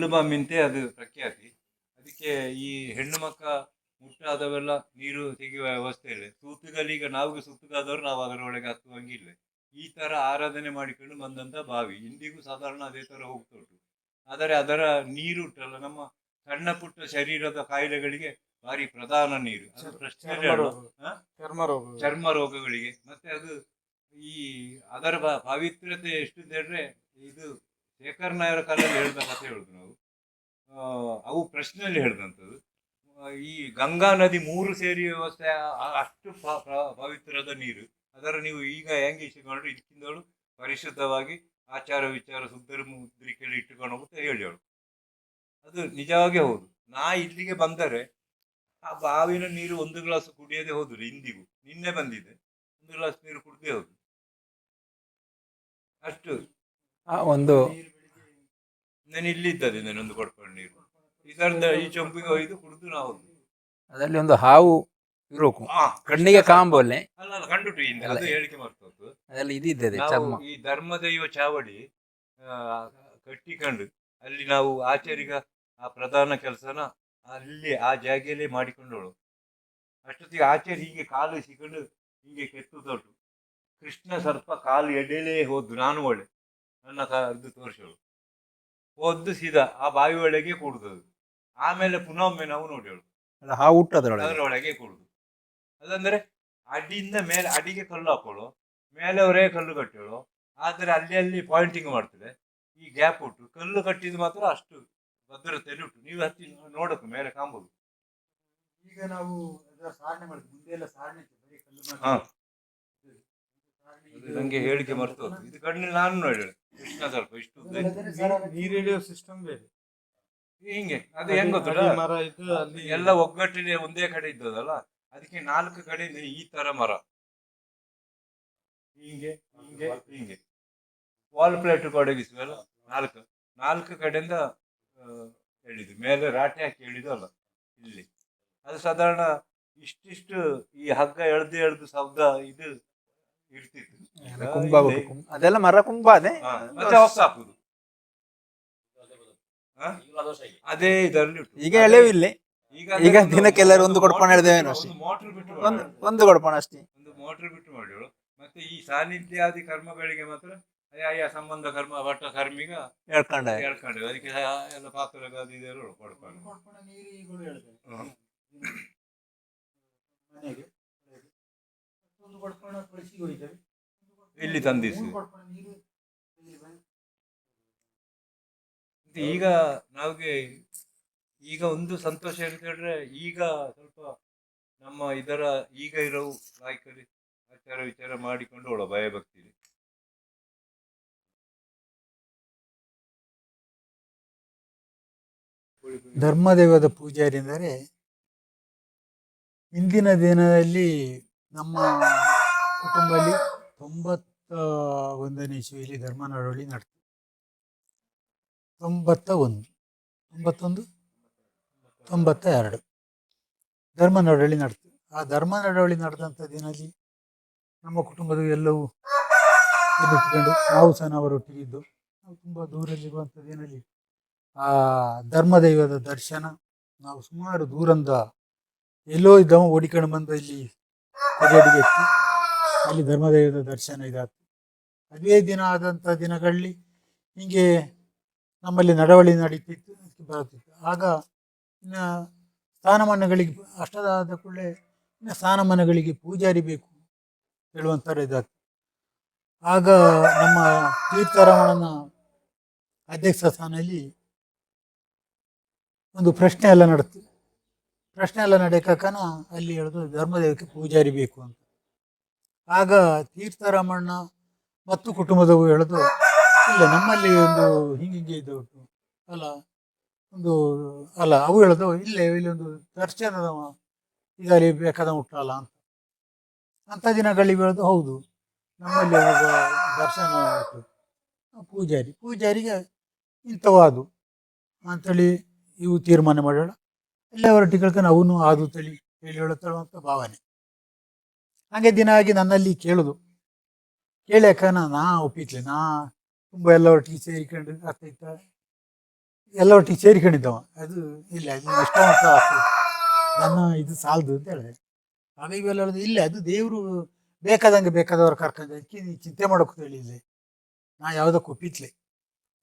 ಕಲ್ಲುಬಾಮಿ ಅದು ಪ್ರಖ್ಯಾತಿ. ಅದಕ್ಕೆ ಈ ಹೆಣ್ಣು ಮಕ್ಕ ಮುಟ್ಟಾದವೆಲ್ಲ ನೀರು ತೆಗೆಯುವ ವ್ಯವಸ್ಥೆ ಇಲ್ಲ. ಸೂತುಗಲೀಗ ನಾವು ಸುತ್ತುಗಾದವರು ನಾವು ಅದರೊಳಗೆ ಹತ್ತುವಂಗಿಲ್ಲ. ಈ ತರ ಆರಾಧನೆ ಮಾಡಿಕೊಂಡು ಬಂದಂತ ಬಾವಿ ಇಂದಿಗೂ ಸಾಧಾರಣ ಅದೇ ತರ ಹೋಗ್ತಾ ಉಂಟು. ಆದರೆ ಅದರ ನೀರು ಉಂಟಲ್ಲ, ನಮ್ಮ ಸಣ್ಣ ಪುಟ್ಟ ಶರೀರದ ಕಾಯಿಲೆಗಳಿಗೆ ಭಾರಿ ಪ್ರಧಾನ ನೀರು. ಅದು ಪ್ರಶ್ನೆ ಚರ್ಮ ರೋಗಗಳಿಗೆ. ಮತ್ತೆ ಅದು ಈ ಅದರ ಪವಿತ್ರತೆ ಎಷ್ಟು ಹೇಳಿದ್ರೆ, ಇದು ಶೇಖರ್ ನಾಯರ ಕಾಲದಲ್ಲಿ ಹೇಳಿದ ಕಥೆ ಹೇಳುದು ನಾವು. ಅವು ಪ್ರಶ್ನೆಯಲ್ಲಿ ಹೇಳಿದಂಥದ್ದು. ಈ ಗಂಗಾ ನದಿ ಮೂರು ಸೇರಿ ವ್ಯವಸ್ಥೆ ಅಷ್ಟು ಪವಿತ್ರದ ನೀರು. ಅದರ ನೀವು ಈಗ ಹೆಂಗೆ ಇಟ್ಟುಕೊಂಡ್ರು ಇದಕ್ಕಿಂತಲೂ ಪರಿಶುದ್ಧವಾಗಿ ಆಚಾರ ವಿಚಾರ ಸುಂದರ ಮುದ್ರಿಕೆಯಲ್ಲಿ ಇಟ್ಟುಕೊಂಡು ಹೋಗುತ್ತೆ ಹೇಳೋಳು. ಅದು ನಿಜವಾಗಿ ಹೌದು. ನಾ ಇಲ್ಲಿಗೆ ಬಂದರೆ ಆ ಬಾವಿನ ನೀರು ಒಂದು ಗ್ಲಾಸ್ ಕುಡಿಯದೆ ಹೋದ್ರು ಇಂದಿಗೂ. ನಿನ್ನೆ ಬಂದಿದೆ, ಒಂದು ಗ್ಲಾಸ್ ನೀರು ಕುಡ್ದೇ ಹೋದ್ರು. ಅಷ್ಟು ಒಂದು ನಾನು ಇಲ್ಲಿದ್ದದೆ ನಾನೊಂದು ಕೊಡ್ಕೊಂಡು ನೀರು ಇದರಿಂದ ಈ ಚೊಂಪಿಗೆ ಒಯ್ದು ಕುಡಿದು ನಾವು. ಅದರಲ್ಲಿ ಒಂದು ಹಾವು ಇರೋಕು ಕಣ್ಣಿಗೆ ಕಾಂಬೋಲೆ ಅಲ್ಲ ಕಂಡುಟು ಹಿಂದೆ ಅದು ಹೇಳಿಕೆ ಮಾಡ್ತದ್ದು. ಅದೆಲ್ಲ ಇದಿದ್ದದೆ ಈ ಧರ್ಮದೈವ ಚಾವಡಿ ಕಟ್ಟಿಕೊಂಡು ಅಲ್ಲಿ ನಾವು ಆಚಾರಿಗ ಆ ಪ್ರಧಾನ ಕೆಲಸನ ಅಲ್ಲಿ ಆ ಜಾಗೆಯಲ್ಲೇ ಮಾಡಿಕೊಂಡೋಳು. ಅಷ್ಟೊತ್ತಿಗೆ ಆಚಾರ್ಯ ಹೀಗೆ ಕಾಲು ಸಿಕೊಂಡು ಹೀಗೆ ಕೆತ್ತು ತೊಟ್ಟು ಕೃಷ್ಣ ಸರ್ಪ ಕಾಲು ಎಡೆಲೇ ಹೋದ್ದು. ನಾನು ಒಳ್ಳೆ ನನ್ನ ಇದು ತೋರಿಸೋಳು ಹೋದ್ದು ಸೀದಾ ಆ ಬಾವಿ ಒಳಗೆ ಕೂಡುದು. ಆಮೇಲೆ ಪುನಃ ಒಮ್ಮೆ ನಾವು ನೋಡೋಳು ಹಾವು ಹುಟ್ಟದ್ರೊಳಗೆ ಕೂಡುದು. ಅದಂದ್ರೆ ಅಡಿಯಿಂದ ಮೇಲೆ ಅಡಿಗೆ ಕಲ್ಲು ಹಾಕೋಳು, ಮೇಲೆ ಅವರೇ ಕಲ್ಲು ಕಟ್ಟೋಳು. ಆದರೆ ಅಲ್ಲಿ ಪಾಯಿಂಟಿಂಗ್ ಮಾಡ್ತದೆ. ಈ ಗ್ಯಾಪ್ ಉಂಟು, ಕಲ್ಲು ಕಟ್ಟಿದ್ದು ಮಾತ್ರ ಅಷ್ಟು ಭದ್ರತೆಯಲ್ಲಿ ಉಂಟು. ನೀವು ಹತ್ತಿ ನೋಡಬೇಕು, ಮೇಲೆ ಕಾಂಬೋದು. ಈಗ ನಾವು ಸಾಧನೆ ಮಾಡ್ತೀವಿ, ಮುಂದೆ ಎಲ್ಲ ಸಾಧನೆ ನಂಗೆ ಹೇಳಿಕೆ ಮರ್ತೋದು. ಇದು ಕಣ್ಣಿನ ನಾನು ನೋಡಿ ಕೃಷ್ಣ ಸ್ವಲ್ಪ ಇಷ್ಟು ನೀರಿಳಿಯೋ ಸಿಸ್ಟಮ್ ಬೇರೆ. ಹಿಂಗೆ ಅದು ಹೆಂಗ್ ಗೊತ್ತಲ್ಲ, ಎಲ್ಲ ಒಗ್ಗಟ್ಟಿಗೆ ಒಂದೇ ಕಡೆ ಇದ್ದದಲ್ಲ, ಅದಕ್ಕೆ 4 ಕಡೆಯಿಂದ ಈ ತರ ಮರ ಹಿಂಗೆ ಹಿಂಗೆ ಹಿಂಗೆ ವಾಲ್ ಪ್ಲೇಟ್ ಒಡಗಿಸುವಲ್ಲ, 4 ಕಡೆಯಿಂದ ಹೇಳಿದ್ದು. ಮೇಲೆ ರಾಟೆ ಹಾಕಿ ಹೇಳಿದ್ದು ಅಲ್ಲ ಇಲ್ಲಿ. ಅದು ಸಾಧಾರಣ ಇಷ್ಟಿಷ್ಟು ಈ ಹಗ್ಗ ಎಳ್ದು ಶಬ್ದ ಇದು ಇರ್ತಿತ್ತು. ಅದೆಲ್ಲ ಮರ ಕುಂಬ ಅದೇ ಮತ್ತೆ ಹೊಸ ಹಾಕುದು ಅದೇ ಇದರಲ್ಲಿ ಉಂಟು. ಈಗ ಎಳೆವಿಲ್ಲ. ಈಗ ದಿನಕ್ಕೆಲ್ಲರೂ ಒಂದು ಕೊಡ್ಕೊಂಡು ಹೇಳಿದೇವೇನೋ ಅಷ್ಟೇ, ಮೋಟರ್ ಬಿಟ್ಟು ಒಂದು ಕೊಡ್ಕೊಂಡು ಅಷ್ಟೇ, ಒಂದು ಮೋಟರ್ ಬಿಟ್ಟು ಮಾಡಿಗಳು. ಮತ್ತೆ ಈ ಸಾನ್ನಿಧ್ಯಾದಿ ಕರ್ಮಗಳಿಗೆ ಮಾತ್ರ ಆಯಾ ಸಂಬಂಧ ಕರ್ಮ ಭಟ್ಟ ಕರ್ಮಿಗ ಹೇಳ್ಕೊಂಡು ಅದಕ್ಕೆ ಎಲ್ಲ ಪಾತ್ರ ಇದೆಲ್ಲ ಕೊಡ್ಕೊಂಡು ಇಲ್ಲಿ ತಂದಿಸಿ. ಈಗ ನಮಗೆ ಈಗ ಒಂದು ಸಂತೋಷ ಅಂತ ಹೇಳಿದ್ರೆ, ಈಗ ಸ್ವಲ್ಪ ನಮ್ಮ ಇದರ ಈಗ ಇರೋ ನಾಯಕರು ಆಚಾರ ವಿಚಾರ ಮಾಡಿಕೊಂಡು ಒಳ ಭಯಭಕ್ತಿ. ಧರ್ಮದೈವದ ಪೂಜಾರಿ ಎಂದರೆ ಇಂದಿನ ದಿನದಲ್ಲಿ ನಮ್ಮ ಕುಟುಂಬದಲ್ಲಿ 91ನೇ ಇಸವಿಯಲ್ಲಿ ಧರ್ಮ ನಡವಳಿ ನಡೆತು. 91, 92 ಧರ್ಮ ನಡವಳಿ ನಡೆತು. ಆ ಧರ್ಮ ನಡವಳಿ ನಡೆದಂಥ ದಿನದಲ್ಲಿ ನಮ್ಮ ಕುಟುಂಬದ ಎಲ್ಲವೂ ಬಿಟ್ಟುಕೊಂಡು ನಾವು ಸಹ ಅವರೊಟ್ಟಿಗಿದ್ದು, ನಾವು ತುಂಬ ದೂರಲ್ಲಿರುವಂಥ ದಿನದಲ್ಲಿ ಆ ಧರ್ಮದೈವದ ದರ್ಶನ ನಾವು ಸುಮಾರು ದೂರಿಂದ ಎಲ್ಲೋ ಇದ್ದವ ಓಡಿಕೊಂಡು ಬಂದು ಇಲ್ಲಿ ಕಜಡಿಗೆ ಎತ್ತಿ ಅಲ್ಲಿ ಧರ್ಮದೈವದ ದರ್ಶನ ಇದಾಯ್ತು. ಅದೇ ದಿನ ಆದಂಥ ದಿನಗಳಲ್ಲಿ ಹೀಗೆ ನಮ್ಮಲ್ಲಿ ನಡವಳಿ ನಡೀತಿತ್ತು, ಬರುತ್ತಿತ್ತು. ಆಗ ಇನ್ನು ಸ್ಥಾನಮಾನಗಳಿಗೆ ಅಷ್ಟದಾದ ಕೂಡಲೇ ಇನ್ನು ಸ್ಥಾನಮಾನಗಳಿಗೆ ಪೂಜಾರಿ ಬೇಕು ಹೇಳುವಂಥದ್ದು ಇದಾಯ್ತು. ಆಗ ನಮ್ಮ ತೀರ್ಥರಮಣನ ಅಧ್ಯಕ್ಷ ಸ್ಥಾನದಲ್ಲಿ ಒಂದು ಪ್ರಶ್ನೆ ಎಲ್ಲ ನಡೆತು. ಪ್ರಶ್ನೆ ಎಲ್ಲ ನಡೆಯಕನ ಅಲ್ಲಿ ಹೇಳೋದು ಧರ್ಮದೇವಕ್ಕೆ ಪೂಜಾರಿ ಬೇಕು ಅಂತ. ಆಗ ತೀರ್ಥರಮಣ ಮತ್ತು ಕುಟುಂಬದವು ಹೇಳೋದು, ಇಲ್ಲ ನಮ್ಮಲ್ಲಿ ಒಂದು ಹಿಂಗೆ ಇದು ಉಂಟು ಅಲ್ಲ, ಒಂದು ಅಲ್ಲ ಅವು ಹೇಳೋದು ಇಲ್ಲೇ ಇಲ್ಲಿ ಒಂದು ದರ್ಶನದ ಇದರಲ್ಲಿ ಬೇಕಾದ ಉಂಟಲ್ಲ ಅಂತ. ಅಂಥ ದಿನಗಳಿಗೆ ಹೇಳೋದು ಹೌದು ನಮ್ಮಲ್ಲಿ ಒಬ್ಬ ದರ್ಶನ ಉಂಟು, ಪೂಜಾರಿಗೆ ಇಂಥವಾದು ಅಂಥೇಳಿ ಇವು ತೀರ್ಮಾನ ಮಾಡೋಣ. ಎಲ್ಲ ಹೊರಟಿಗೆ ಅವನು ಆದು ತಳಿ ಹೇಳಿ ಹೇಳುತ್ತಳುವಂಥ ಭಾವನೆ. ಹಾಗೆ ದಿನ ಆಗಿ ನನ್ನಲ್ಲಿ ಕೇಳೋದು, ಕೇಳಿ ಯಾಕನ ನಾ ಒಪ್ಪಿತ್ಲೆ, ನಾ ತುಂಬ ಎಲ್ಲ ಒಟ್ಟಿಗೆ ಸೇರಿಕೊಂಡು ಆಗ್ತೈತ ಎಲ್ಲ ಒಟ್ಟಿಗೆ ಸೇರಿಕೊಂಡಿದ್ದವ. ಅದು ಇಲ್ಲ, ಅದು ಎಷ್ಟೋ ಅಂತ ಆಗ್ತದೆ, ನನ್ನ ಇದು ಸಾಲದು ಅಂತ ಹೇಳಿದೆ. ಆಗ ಇವೆಲ್ಲ ಹೇಳುದು ಇಲ್ಲ, ಅದು ದೇವರು ಬೇಕಾದಂಗೆ ಬೇಕಾದವ್ರು ಕರ್ಕೊಂಡು ಅದಕ್ಕೆ ನೀ ಚಿಂತೆ ಮಾಡೋಕೆ ಹೇಳಿಲ್ಲ. ನಾ ಯಾವುದಕ್ಕೂ ಒಪ್ಪಿತ್ಲೆ.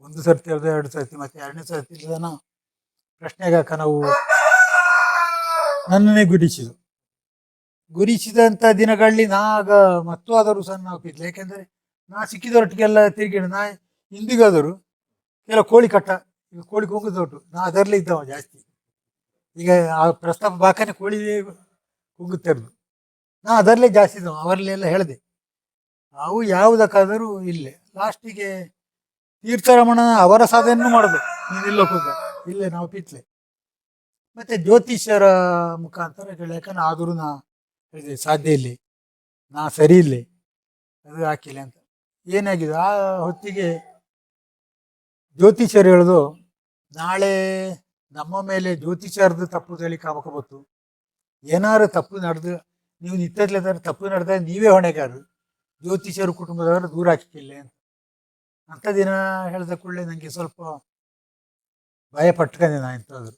ಒಂದು ಸರ್ತಿ ಹೇಳಿದೆ, ಎರಡು ಸರ್ತಿ, ಮತ್ತೆ ಎರಡನೇ ಸರ್ತಿ ಇಲ್ಲದನ ಪ್ರಶ್ನೆಗೆ ಹಾಕ ನಾವು ನನ್ನನ್ನೇ ಗುರಿಸಿದಂಥ ದಿನಗಳಲ್ಲಿ ನಾ ಆಗ ಮತ್ತು ಆದರೂ ಸಹ ನಾವು ಒಪ್ಪಿತ್ಲೆ. ಯಾಕೆಂದರೆ ನಾ ಸಿಕ್ಕಿದವರೊಟ್ಟಿಗೆಲ್ಲ ತಿರುಗಿಣ. ನಾ ಇಂದಿಗಾದರೂ ಕೆಲವು ಕೋಳಿ ಕಟ್ಟ, ಈಗ ಕೋಳಿ ಕುಂಗುದೊಟ್ಟು ನಾ ಅದರಲ್ಲೇ ಇದ್ದವ ಜಾಸ್ತಿ. ಈಗ ಆ ಪ್ರಸ್ತಾಪ ಬಾಕನೆ ಕೋಳಿ ಕುಂಗುತ್ತಿರೋದು, ನಾ ಅದರಲ್ಲೇ ಜಾಸ್ತಿ ಇದ್ದವ. ಅವರಲ್ಲೆಲ್ಲ ಹೇಳಿದೆ, ಅವು ಯಾವುದಕ್ಕಾದರೂ ಇಲ್ಲೇ. ಲಾಸ್ಟಿಗೆ ತೀರ್ಥರಮಣ ಅವರ ಸಾಧನೆಯನ್ನು ಮಾಡೋದು, ನೀನಿಲ್ಲ ಹೋಗ ಇಲ್ಲೇ ನಾವು ಪಿತ್ಲೆ. ಮತ್ತು ಜ್ಯೋತಿಷ್ಯರ ಮುಖಾಂತರ ಯಾಕಂದ್ರೆ ಆದರೂ ನಾ ಹೇಳಿದೆ ಸಾಧ್ಯ ಇಲ್ಲ, ನಾ ಸರಿ ಇಲ್ಲ, ಅದು ಹಾಕಿಲ್ಲ ಅಂತ. ಏನಾಗಿದೆ ಆ ಹೊತ್ತಿಗೆ ಜ್ಯೋತಿಷ್ಯರು ಹೇಳೋದು, ನಾಳೆ ನಮ್ಮ ಮೇಲೆ ಜ್ಯೋತಿಷ್ಯರದ್ದು ತಪ್ಪು ತಿಳಿಕಾಮಕ ಬಂತು, ಏನಾದ್ರು ತಪ್ಪು ನಡೆದು ನೀವು ನಿಂತದ್ಲೇದಾದ್ರೆ ತಪ್ಪು ನಡೆದಾಗ ನೀವೇ ಹೊಣೆಗಾರರು, ಜ್ಯೋತಿಷ್ಯರು ಕುಟುಂಬದವರು ದೂರ ಹಾಕಿಲ್ಲ ಅಂತ. ಅಂಥ ದಿನ ಹೇಳಿದ ಕೂಡಲೇ ನನಗೆ ಸ್ವಲ್ಪ ಭಯ ಪಟ್ಕೊಂಡೆ ನಾ ಎಂತಾದ್ರು.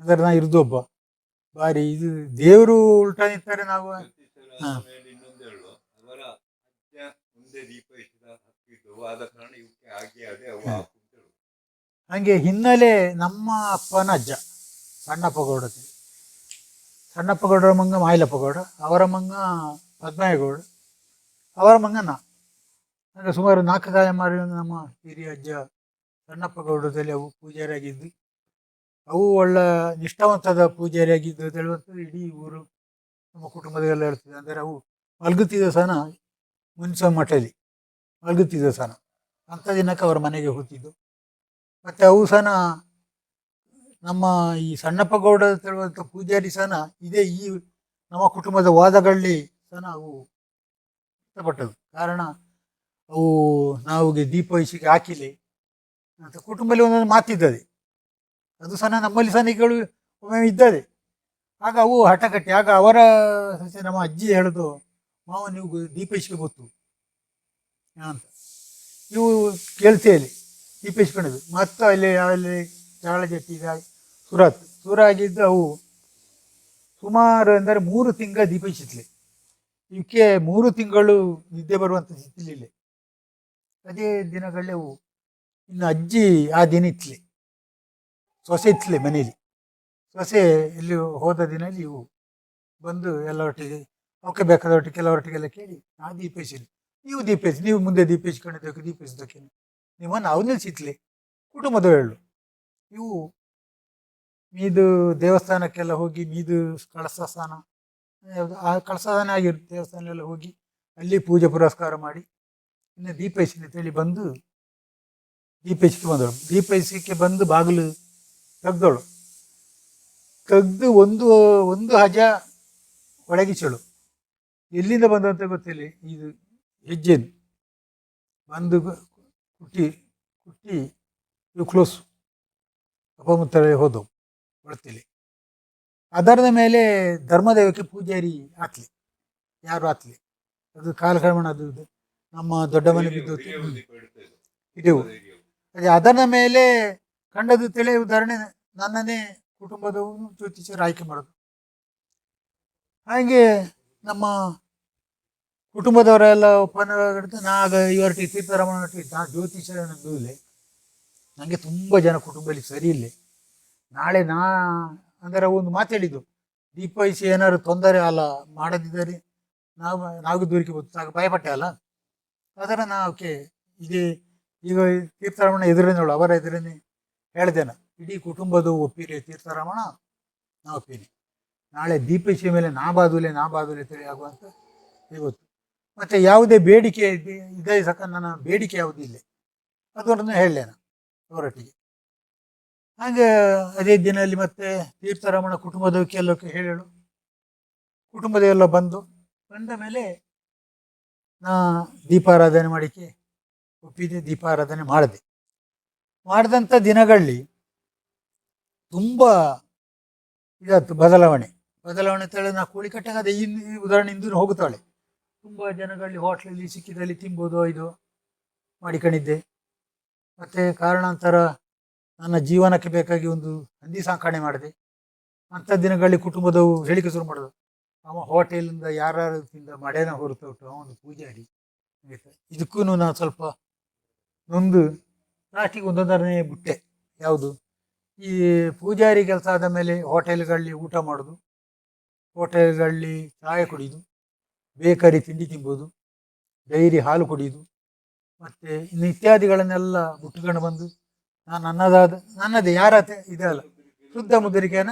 ಅಂದರೆ ನಾ ಇರೋದು ಒಬ್ಬ ಬಾರಿ ಇದು ದೇವರು ಉಲ್ಟಾ ನಿಂತಾರೆ ನಾವು. ಹಾ. ಇನ್ನೊಂದು ಹೇಳುವ, ಅವರ ಅಜ್ಜ ಮುಂದೆ ದೀಪ ಇಟ್ಟಿದ ಹತ್ತಿದ್ದು ಆದ ಕಾರಣ ಇವಕ್ಕೆ ಆಗಿ ಅದೇ ಅವು ಹಾಕು ಅಂತ ಹೇಳುದು. ಹಂಗೆ ಹಿನ್ನೆಲೆ ನಮ್ಮ ಅಪ್ಪನ ಅಜ್ಜ ಸಣ್ಣಪ್ಪ ಗೌಡ, ಸಣ್ಣಪ್ಪ ಗೌಡರ ಮಂಗ ಮಾಯಿಲಪ್ಪ ಗೌಡ, ಅವರ ಮಂಗ ಪದ್ಮಯ್ಯಗೌಡ, ಅವರ ಮಂಗ ನಾ. ಹಾಗೆ ಸುಮಾರು 4 ತಲೆಮಾರು ನಮ್ಮ ಹಿರಿಯ ಅಜ್ಜ ಸಣ್ಣಪ್ಪ ಗೌಡದಲ್ಲಿ ಅವು ಪೂಜಾರಿಯಾಗಿದ್ದು, ಅವು ಒಳ್ಳೆ ನಿಷ್ಠಾವಂತದ ಪೂಜಾರಿಯಾಗಿದ್ದು ಅಂತ ಹೇಳುವಂಥದ್ದು ಇಡೀ ಊರು ನಮ್ಮ ಕುಟುಂಬದಲ್ಲ ಹೇಳ್ತಿದ್ದೆ. ಅಂದರೆ ಅವು ಮಲಗುತ್ತಿದ್ದ ಸಹ ಮುನ್ಸ ಮಠದಲ್ಲಿ ಮಲಗುತ್ತಿದ್ದ ಸಹ ಅಂಥ ದಿನಕ್ಕೆ ಅವರ ಮನೆಗೆ ಹೋಗ್ತಿದ್ದು. ಮತ್ತು ಅವು ಸಹ ನಮ್ಮ ಈ ಸಣ್ಣಪ್ಪ ಗೌಡ ಹೇಳುವಂಥ ಪೂಜಾರಿ ಸಹ ಇದೇ ಈ ನಮ್ಮ ಕುಟುಂಬದ ವಾದಗಳಲ್ಲಿ ಸಹ ಅವು ಇಷ್ಟಪಟ್ಟದು. ಕಾರಣ ಅವು ನಾವು ದೀಪ ವಹಿಸಿಗೆ ಹಾಕಿಲೆ ಅಂತ ಕುಟುಂಬದಲ್ಲಿ ಒಂದೊಂದು ಮಾತಿದ್ದದೆ, ಅದು ಸಹ ನಮ್ಮಲ್ಲಿ ಸಹ ಈಗಳು ಒಮ್ಮೆ ಇದ್ದದೆ. ಆಗ ಅವು ಹಠಕಟ್ಟಿ, ಆಗ ಅವರ ಸಸ್ಯ ನಮ್ಮ ಅಜ್ಜಿ ಹೇಳೋದು, ಮಾವ ನೀವು ದೀಪ ಇಸ್ಕೆ ಗೊತ್ತು ಅಂತ. ಇವು ಕೇಳ್ತೇಲಿ ದೀಪ ಇಸ್ಕೊಂಡಿದ್ದು. ಮತ್ತು ಅಲ್ಲಿ ಚಾಳಜಟ್ಟಿ ಸುರ ಆಗಿದ್ದು ಅವು ಸುಮಾರು ಅಂದರೆ 3 ತಿಂಗಳ ದೀಪ ಇಸಿತ್ಲೆ. ಇವಕ್ಕೆ 3 ತಿಂಗಳು ನಿದ್ದೆ ಬರುವಂಥ ಸ್ಥಿತಿಲಿಲ್ಲ. ಅದೇ ದಿನಗಳೇ ಅವು. ಇನ್ನು ಅಜ್ಜಿ ಆ ದಿನ ಇತ್ಲೆ, ಸೊಸೆ ಇತ್ಲೆ ಮನೇಲಿ. ಸೊಸೆ ಇಲ್ಲಿ ಹೋದ ದಿನಲ್ಲಿ ಇವು ಬಂದು ಎಲ್ಲರೊಟ್ಟಿಗೆ ಅವಕ್ಕೆ ಬೇಕಾದೊಟ್ಟಿಗೆ ಕೆಲವರೊಟ್ಟಿಗೆಲ್ಲ ಕೇಳಿ, ನಾ ದೀಪ ಇಸಿರಿ, ನೀವು ದೀಪ ಇಸಿ, ನೀವು ಮುಂದೆ ದೀಪ ಇಸ್ಕೊಂಡಿದ್ದಕ್ಕೆ ದೀಪ ಇಸಿದಕ್ಕೆ ನಿಮ್ಮನ್ನು ಅವು ನಿಲ್ಸಿತ್ಲೆ ಕುಟುಂಬದ ಹೇಳು. ಇವು ಮೀದು ದೇವಸ್ಥಾನಕ್ಕೆಲ್ಲ ಹೋಗಿ ಮೀದು ಕಳಸ ಸ್ನಾನ, ಆ ಕಳಸದಾನ ಆಗಿರುತ್ತೆ, ದೇವಸ್ಥಾನ ಹೋಗಿ ಅಲ್ಲಿ ಪೂಜೆ ಪುರಸ್ಕಾರ ಮಾಡಿ ಇನ್ನು ದೀಪ ಇಸಿ ಅಂತೇಳಿ ಬಂದು ದೀಪ ಇಸಿಕೆ ಬಂದಳು. ದೀಪ ಇಸಿಕೆ ಬಂದು ಬಾಗಿಲು ತೆಗ್ದಳು. ತೆಗ್ದು ಒಂದು ಹಜ ಒಳಗಿಸಳು. ಎಲ್ಲಿಂದ ಬಂದಂತ ಗೊತ್ತಿಲ್ಲ, ಇದು ಹೆಜ್ಜೆನು ಬಂದು ಕುಟ್ಟಿ ಇವು ಕ್ಲೋಸು ಅಪಮುತ್ತಳೆ ಹೋದವು ಒಳತಿಲಿ. ಅದರದ ಮೇಲೆ ಧರ್ಮದೇವಕ್ಕೆ ಪೂಜಾರಿ ಹಾಕ್ಲಿ, ಯಾರು ಹಾಕ್ಲಿ, ಅದು ಕಾಲಕ್ರಮಣ ಅದು ನಮ್ಮ ದೊಡ್ಡ ಮನೆ ಬಿದ್ದು ಇದೆವು. ಅದೇ ಅದರ ಮೇಲೆ ಕಂಡದ್ದು ತಿಳಿ ಉದಾಹರಣೆ ನನ್ನನ್ನೇ ಕುಟುಂಬದವನು ಜ್ಯೋತಿಷ್ಯರು ಆಯ್ಕೆ ಮಾಡೋದು. ಹಾಗೆ ನಮ್ಮ ಕುಟುಂಬದವರೆಲ್ಲ ಒಪ್ಪಂದ ನಾಗ ಇವರೊಟ್ಟಿಗೆ ತೀರ್ಥರಮಣೊಟ್ಟಿಗೆ ನಾ ಜ್ಯೋತಿಷ್ಯ ಇಲ್ಲ. ನನಗೆ ತುಂಬ ಜನ ಕುಟುಂಬದಲ್ಲಿ ಸರಿ ಇಲ್ಲ. ನಾಳೆ ಅಂದರೆ ಒಂದು ಮಾತು ಹೇಳಿದ್ದು, ದೀಪ ಇಸಿ ಏನಾದ್ರು ತೊಂದರೆ ಅಲ್ಲ ಮಾಡದಿದ್ದರೆ ನಾವು ದೂರಿಕೆ ಆಗ ಭಯಪಟ್ಟೆ ಅಲ್ಲ. ಅದರ ನಾವಕ್ಕೆ ಈಗ ತೀರ್ಥರಮಣ ಎದುರಿನವಳು ಅವರ ಎದುರನ್ನೇ ಹೇಳ್ದೇನ, ಇಡೀ ಕುಟುಂಬದ ಒಪ್ಪಿರಿ ತೀರ್ಥರಮಣ, ನಾ ಒಪ್ಪಿರಿ, ನಾಳೆ ದೀಪ ಇಸಿಯ ಮೇಲೆ ನಾ ಬಾದುಲೆ ತಿಳಿ ಆಗುವಂಥ ಇವತ್ತು. ಮತ್ತು ಯಾವುದೇ ಬೇಡಿಕೆ ಇದೇ ಸಕ ನನ್ನ ಬೇಡಿಕೆ ಯಾವುದಿಲ್ಲ, ಅದನ್ನು ಹೇಳಲೇನ ಅವರೊಟ್ಟಿಗೆ. ಹಾಗೆ ಅದೇ ದಿನಲ್ಲಿ ಮತ್ತೆ ತೀರ್ಥರಮಣ ಕುಟುಂಬದಕ್ಕೆ ಎಲ್ಲಕ್ಕೆ ಹೇಳಲು ಕುಟುಂಬದೆಲ್ಲ ಬಂದ ಮೇಲೆ ನಾ ದೀಪಾರಾಧನೆ ಮಾಡಿಕೆ ಒಪ್ಪಿದೆ, ದೀಪಾರಾಧನೆ ಮಾಡಿದಂಥ ದಿನಗಳಲ್ಲಿ ತುಂಬ ಇದಾಯ್ತು ಬದಲಾವಣೆ ಅಂತೇಳಿ ನಾ ಕೋಳಿ ಕಟ್ಟಾಗ ಅದೇ ಉದಾಹರಣೆ ಇಂದೂ ಹೋಗುತ್ತಾಳೆ. ತುಂಬ ಜನಗಳಲ್ಲಿ ಹೋಟ್ಲಲ್ಲಿ ಸಿಕ್ಕಿದಲ್ಲಿ ತಿನ್ಬೋದು ಇದು ಮಾಡಿಕೊಂಡಿದ್ದೆ. ಮತ್ತು ಕಾರಣಾಂತರ ನನ್ನ ಜೀವನಕ್ಕೆ ಬೇಕಾಗಿ ಒಂದು ಹಂದಿ ಸಾಕಣೆ ಮಾಡಿದೆ. ಅಂಥ ದಿನಗಳಲ್ಲಿ ಕುಟುಂಬದವು ಹೇಳಿಕೆ ಶುರು ಮಾಡೋದು, ಅವ ಹೋಟೆಲಿಂದ ಯಾರು ತಿಂದ ಮಡೆನ ಹೊರತು ಅವನು ಪೂಜಾರಿ. ಆಯ್ತಾ, ಇದಕ್ಕೂ ನಾನು ಸ್ವಲ್ಪ ನೊಂದು ಲಾಸ್ಟಿಗೆ ಒಂದೊಂದರನೇ ಬಿಟ್ಟೆ. ಯಾವುದು, ಈ ಪೂಜಾರಿ ಕೆಲಸ ಆದ ಮೇಲೆ ಹೋಟೆಲ್ಗಳಲ್ಲಿ ಊಟ ಮಾಡೋದು, ಹೋಟೆಲ್ಗಳಲ್ಲಿ ಚಾಯ ಕುಡಿಯೋದು, ಬೇಕರಿ ತಿಂಡಿ ತಿಂಬೋದು, ಡೈರಿ ಹಾಲು ಕುಡಿಯೋದು, ಮತ್ತು ಇನ್ನು ಇತ್ಯಾದಿಗಳನ್ನೆಲ್ಲ ಬಿಟ್ಟುಕೊಂಡು ಬಂದು ನಾನು ನನ್ನದೇ ಯಾರ ಇದಲ್ಲ ಶುದ್ಧ ಮುದ್ರಿಕೆನ